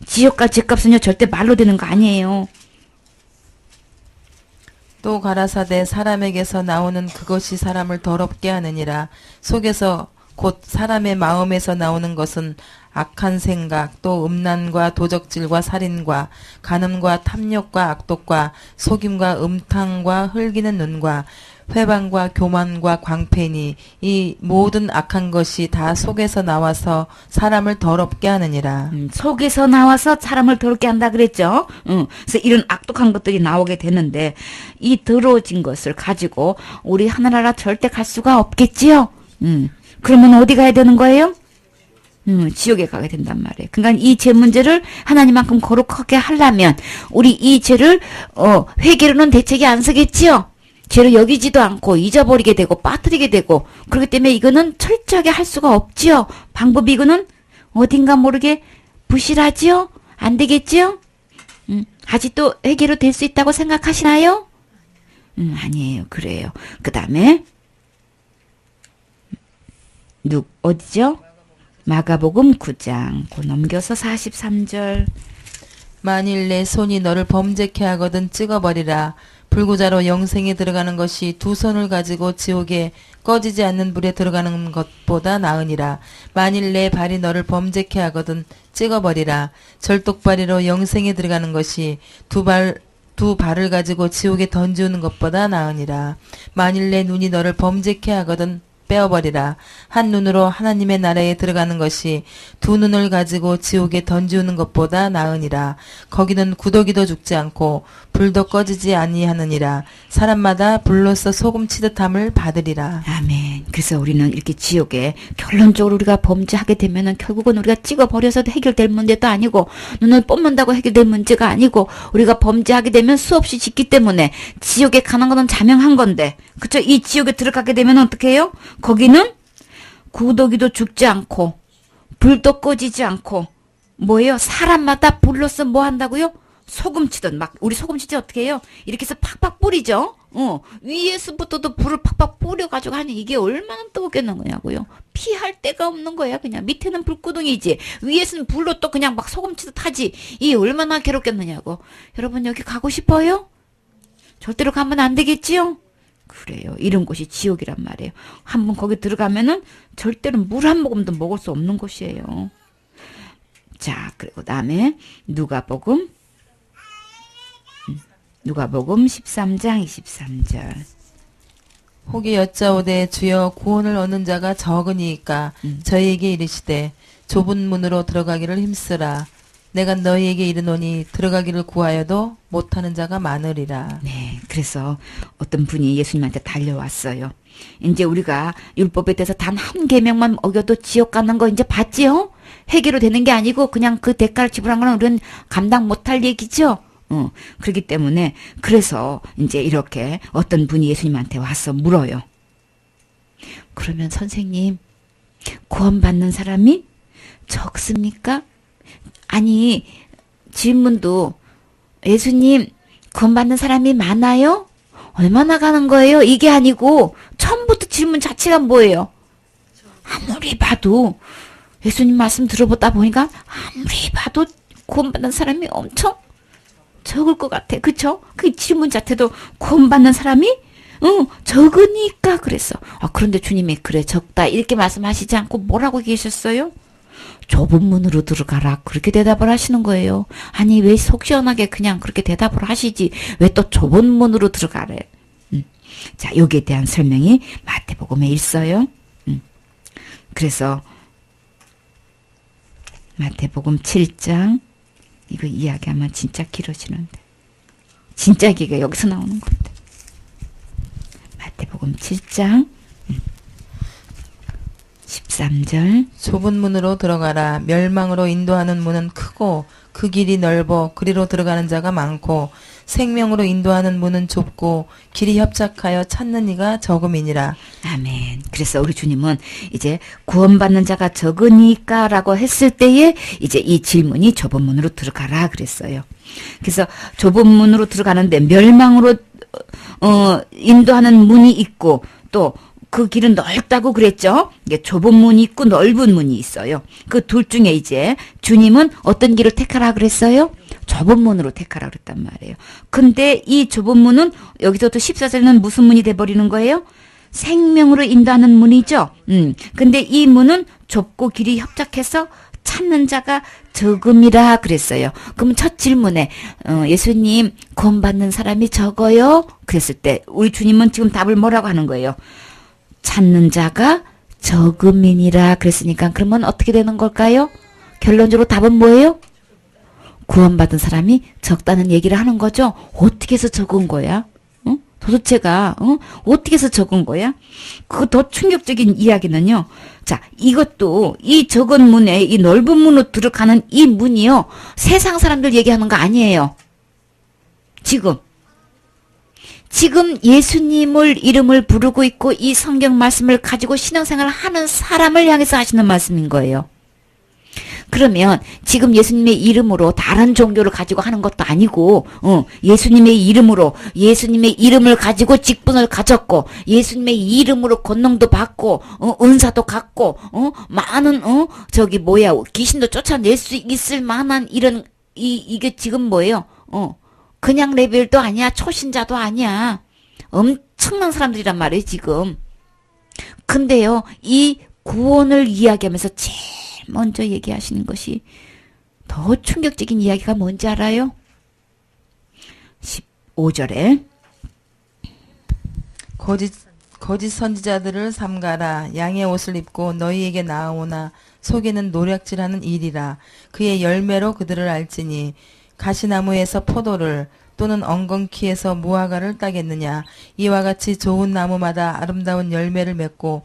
지옥 갈 죄값은요, 절대 말로 되는 거 아니에요. 또 가라사대 사람에게서 나오는 그것이 사람을 더럽게 하느니라. 속에서 곧 사람의 마음에서 나오는 것은 악한 생각, 또 음란과 도적질과 살인과 간음과 탐욕과 악독과 속임과 음탕과 흘기는 눈과 회방과 교만과 광패니 이 모든 악한 것이 다 속에서 나와서 사람을 더럽게 하느니라. 속에서 나와서 사람을 더럽게 한다 그랬죠. 그래서 이런 악독한 것들이 나오게 되는데 이 더러워진 것을 가지고 우리 하늘나라 절대 갈 수가 없겠지요. 그러면 어디 가야 되는 거예요? 지옥에 가게 된단 말이에요. 그러니까 이 죄 문제를 하나님만큼 거룩하게 하려면 우리 이 죄를 회개로는 대책이 안 서겠지요. 죄를 여기지도 않고 잊어버리게 되고 빠뜨리게 되고 그렇기 때문에 이거는 철저하게 할 수가 없지요. 방법이 이거는 어딘가 모르게 부실하지요. 안 되겠지요. 아직도 회개로 될 수 있다고 생각하시나요? 아니에요. 그래요. 그 다음에 어디죠? 마가복음 9장 그 넘겨서 43절. 만일 내 손이 너를 범죄케 하거든 찍어버리라. 불구자로 영생에 들어가는 것이 두 손을 가지고 지옥에 꺼지지 않는 불에 들어가는 것보다 나으니라. 만일 내 발이 너를 범죄케 하거든 찍어버리라. 절독발이로 영생에 들어가는 것이 두 발을 가지고 지옥에 던지우는 것보다 나으니라. 만일 내 눈이 너를 범죄케 하거든 빼어버리라. 한 눈으로 하나님의 나라에 들어가는 것이 두 눈을 가지고 지옥에 던지우는 것보다 나으니라. 거기는 구더기도 죽지 않고 불도 꺼지지 아니하느니라. 사람마다 불로서 소금치듯함을 받으리라. 아멘. 그래서 우리는 이렇게 지옥에 결론적으로 우리가 범죄하게 되면은 결국은 우리가 찍어버려서도 해결될 문제도 아니고 눈을 뽑는다고 해결될 문제가 아니고 우리가 범죄하게 되면 수없이 짓기 때문에 지옥에 가는 거는 자명한 건데 그쵸? 이 지옥에 들어가게 되면 어떻게 해요? 거기는 구더기도 죽지 않고 불도 꺼지지 않고 뭐예요? 사람마다 불로서 뭐 한다고요? 소금치듯 막 우리 소금치지 어떻게 해요? 이렇게 해서 팍팍 뿌리죠. 위에서부터도 불을 팍팍 뿌려가지고 하니 이게 얼마나 뜨겁겠는 거냐고요. 피할 데가 없는 거야. 그냥 밑에는 불구덩이지 위에서는 불로 또 그냥 막 소금치듯 하지. 이 얼마나 괴롭겠느냐고. 여러분 여기 가고 싶어요? 절대로 가면 안 되겠지요? 그래요. 이런 곳이 지옥이란 말이에요. 한번 거기 들어가면은 절대로 물 한 모금도 먹을 수 없는 곳이에요. 자, 그리고 다음에 누가복음 13장 23절. 혹이 여짜오되 주여 구원을 얻는 자가 적으니이까 저희에게 이르시되 좁은 문으로 들어가기를 힘쓰라. 내가 너희에게 이르노니 들어가기를 구하여도 못하는 자가 많으리라. 네, 그래서 어떤 분이 예수님한테 달려왔어요. 이제 우리가 율법에 대해서 단 한 계명만 어겨도 지옥 가는 거 이제 봤지요? 회개로 되는 게 아니고 그냥 그 대가를 지불한 거는 우리는 감당 못할 얘기죠? 그렇기 때문에 그래서 이제 이렇게 어떤 분이 예수님한테 와서 물어요. 그러면 선생님, 구원받는 사람이 적습니까? 아니, 질문도 예수님, 구원받는 사람이 많아요? 얼마나 가는 거예요? 이게 아니고 처음부터 질문 자체가 뭐예요? 아무리 봐도 예수님 말씀 들어보다 보니까 아무리 봐도 구원받는 사람이 엄청 적을 것 같아. 그쵸? 그 질문 자체도 구원받는 사람이 적으니까 그랬어. 그런데 주님이 그래 적다 이렇게 말씀하시지 않고 뭐라고 계셨어요? 좁은 문으로 들어가라 그렇게 대답을 하시는 거예요. 아니 왜 속 시원하게 그냥 그렇게 대답을 하시지 왜 또 좁은 문으로 들어가래. 자, 여기에 대한 설명이 마태복음에 있어요. 그래서 마태복음 7장 이거 이야기하면 진짜 길어지는데 진짜 얘기가 여기서 나오는 건데 마태복음 7장 13절. 좁은 문으로 들어가라. 멸망으로 인도하는 문은 크고 그 길이 넓어 그리로 들어가는 자가 많고 생명으로 인도하는 문은 좁고 길이 협착하여 찾는 이가 적음이니라. 아멘. 그래서 우리 주님은 이제 구원받는 자가 적으니까라고 했을 때에 이제 이 질문이 좁은 문으로 들어가라 그랬어요. 그래서 좁은 문으로 들어가는데 멸망으로 인도하는 문이 있고 또 그 길은 넓다고 그랬죠. 이게 좁은 문이 있고 넓은 문이 있어요. 그 둘 중에 이제 주님은 어떤 길을 택하라 그랬어요? 좁은 문으로 택하라 그랬단 말이에요. 근데 이 좁은 문은 여기서도 14절에는 무슨 문이 돼버리는 거예요? 생명으로 인도하는 문이죠. 근데 이 문은 좁고 길이 협착해서 찾는 자가 적음이라 그랬어요. 그럼 첫 질문에 예수님 구원받는 사람이 적어요? 그랬을 때 우리 주님은 지금 답을 뭐라고 하는 거예요? 찾는 자가 적음이니라 그랬으니까 그러면 어떻게 되는 걸까요? 결론적으로 답은 뭐예요? 구원받은 사람이 적다는 얘기를 하는 거죠. 어떻게 해서 적은 거야? 도대체가 어떻게 해서 적은 거야? 그 더 충격적인 이야기는요. 자, 이것도 이 적은 문에 이 넓은 문으로 들어가는 이 문이요. 세상 사람들 얘기하는 거 아니에요. 지금 예수님을 이름을 부르고 있고 이 성경 말씀을 가지고 신앙생활을 하는 사람을 향해서 하시는 말씀인 거예요. 그러면 지금 예수님의 이름으로 다른 종교를 가지고 하는 것도 아니고 예수님의 이름으로 예수님의 이름을 가지고 직분을 가졌고 예수님의 이름으로 권능도 받고 은사도 갖고 많은 귀신도 쫓아낼 수 있을 만한 이런 이게 지금 뭐예요? 그냥 레벨도 아니야. 초신자도 아니야. 엄청난 사람들이란 말이에요, 지금. 근데요, 이 구원을 이야기하면서 제일 먼저 얘기하시는 것이 더 충격적인 이야기가 뭔지 알아요? 15절에 거짓 선지자들을 삼가라. 양의 옷을 입고 너희에게 나아오나 속에는 노략질하는 일이라. 그의 열매로 그들을 알지니 가시나무에서 포도를 또는 엉겅퀴에서 무화과를 따겠느냐. 이와 같이 좋은 나무마다 아름다운 열매를 맺고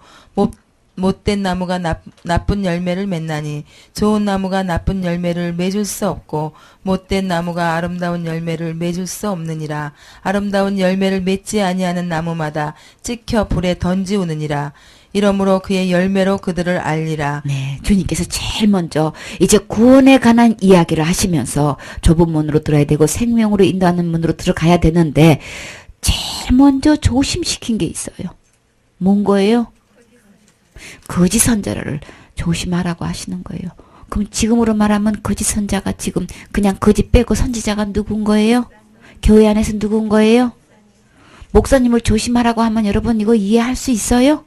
못된 나무가 나쁜 열매를 맺나니 좋은 나무가 나쁜 열매를 맺을 수 없고 못된 나무가 아름다운 열매를 맺을 수 없느니라. 아름다운 열매를 맺지 아니하는 나무마다 찍혀 불에 던지우느니라. 이러므로 그의 열매로 그들을 알리라. 네, 주님께서 제일 먼저 이제 구원에 관한 이야기를 하시면서 좁은 문으로 들어야 되고 생명으로 인도하는 문으로 들어가야 되는데 제일 먼저 조심시킨 게 있어요. 뭔 거예요? 거짓 선자를 조심하라고 하시는 거예요. 그럼 지금으로 말하면 거짓 선자가 지금 그냥 거짓 빼고 선지자가 누군 거예요? 교회 안에서 누군 거예요? 목사님을 조심하라고 하면 여러분 이거 이해할 수 있어요?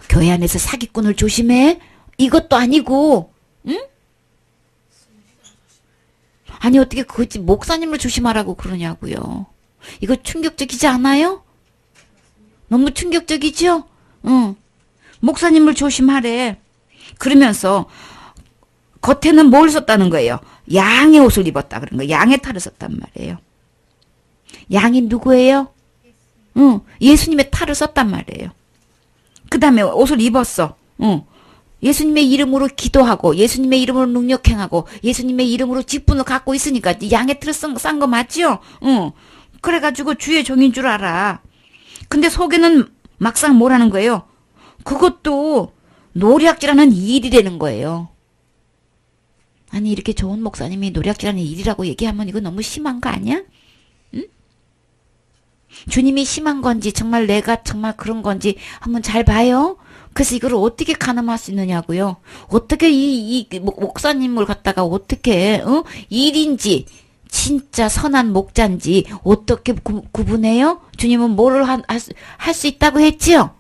교회 안에서 사기꾼을 조심해? 이것도 아니고, 응? 아니, 어떻게 거짓 목사님을 조심하라고 그러냐고요. 이거 충격적이지 않아요? 너무 충격적이죠? 목사님을 조심하래. 그러면서 겉에는 뭘 썼다는 거예요? 양의 옷을 입었다 그런 거예요. 양의 탈을 썼단 말이에요. 양이 누구예요? 예수님의 탈을 썼단 말이에요. 그 다음에 옷을 입었어. 예수님의 이름으로 기도하고 예수님의 이름으로 능력행하고 예수님의 이름으로 직분을 갖고 있으니까 양의 틀을 싼 거 맞죠? 그래가지고 주의 종인 줄 알아. 근데 속에는 막상 뭐라는 거예요? 그것도 노략질하는 일이라는 거예요. 아니 이렇게 좋은 목사님이 노략질하는 일이라고 얘기하면 이거 너무 심한 거 아니야? 응? 주님이 심한 건지 정말 내가 정말 그런 건지 한번 잘 봐요. 그래서 이걸 어떻게 가늠할 수 있느냐고요. 어떻게 이 목사님을 갖다가 어떻게 일인지 진짜 선한 목자인지 어떻게 구분해요? 주님은 뭐를 할 수 있다고 했지요?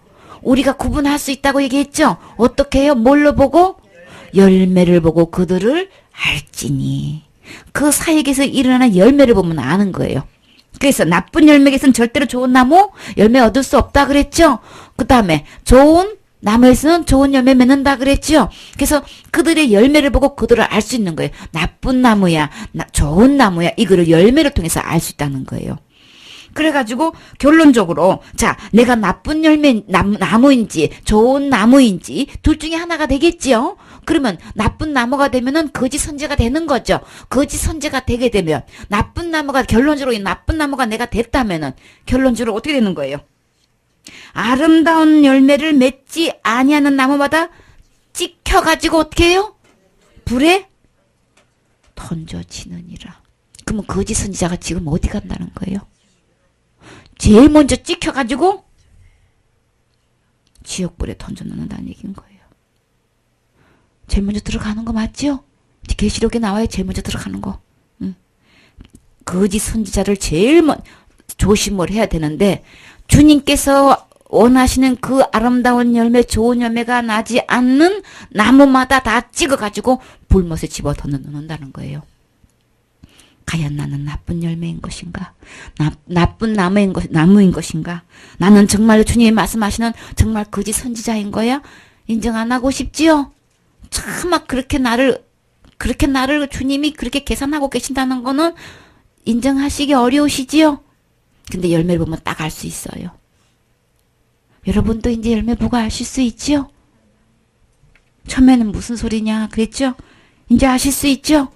우리가 구분할 수 있다고 얘기했죠? 어떻게 해요? 뭘로 보고? 열매를 보고 그들을 알지니. 그 사역에서 일어나는 열매를 보면 아는 거예요. 그래서 나쁜 열매에서는 절대로 좋은 나무 열매 얻을 수 없다 그랬죠? 그 다음에 좋은 나무에서는 좋은 열매 맺는다 그랬죠? 그래서 그들의 열매를 보고 그들을 알 수 있는 거예요. 나쁜 나무야, 좋은 나무야, 이거를 열매를 통해서 알 수 있다는 거예요. 그래가지고 결론적으로 자, 내가 나쁜 나무인지 좋은 나무인지 둘 중에 하나가 되겠지요. 그러면 나쁜 나무가 되면은 거짓 선지자가 되는 거죠. 거짓 선지자가 되게 되면 나쁜 나무가 결론적으로 이 나쁜 나무가 내가 됐다면은 결론적으로 어떻게 되는 거예요? 아름다운 열매를 맺지 아니하는 나무마다 찍혀가지고 어떻게 해요? 불에 던져지느니라. 그러면 거짓 선지자가 지금 어디 간다는 거예요? 제일 먼저 찍혀가지고 지옥불에 던져놓는다는 얘기인 거예요. 제일 먼저 들어가는 거 맞죠? 계시록에 나와요. 제일 먼저 들어가는 거. 거짓 선지자를 제일 조심을 해야 되는데 주님께서 원하시는 그 아름다운 열매, 좋은 열매가 나지 않는 나무마다 다 찍어가지고 불못에 집어 던져놓는다는 거예요. 과연 나는 나쁜 열매인 것인가? 나쁜 나무인 것인가? 나는 정말 주님이 말씀하시는 정말 거짓 선지자인 거야? 인정 안 하고 싶지요? 차마 그렇게 나를 주님이 그렇게 계산하고 계신다는 거는 인정하시기 어려우시지요? 근데 열매를 보면 딱 알 수 있어요. 여러분도 이제 열매 보고 아실 수 있죠? 처음에는 무슨 소리냐 그랬죠? 이제 아실 수 있죠?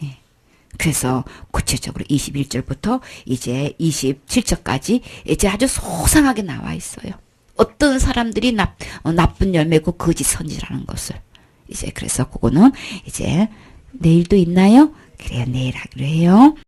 예. 그래서 구체적으로 21절부터 이제 27절까지 이제 아주 소상하게 나와 있어요. 어떤 사람들이 나쁜 열매고 거짓 선지라는 것을. 이제 그래서 그거는 이제 내일도 있나요? 그래요, 내일 하기로 해요.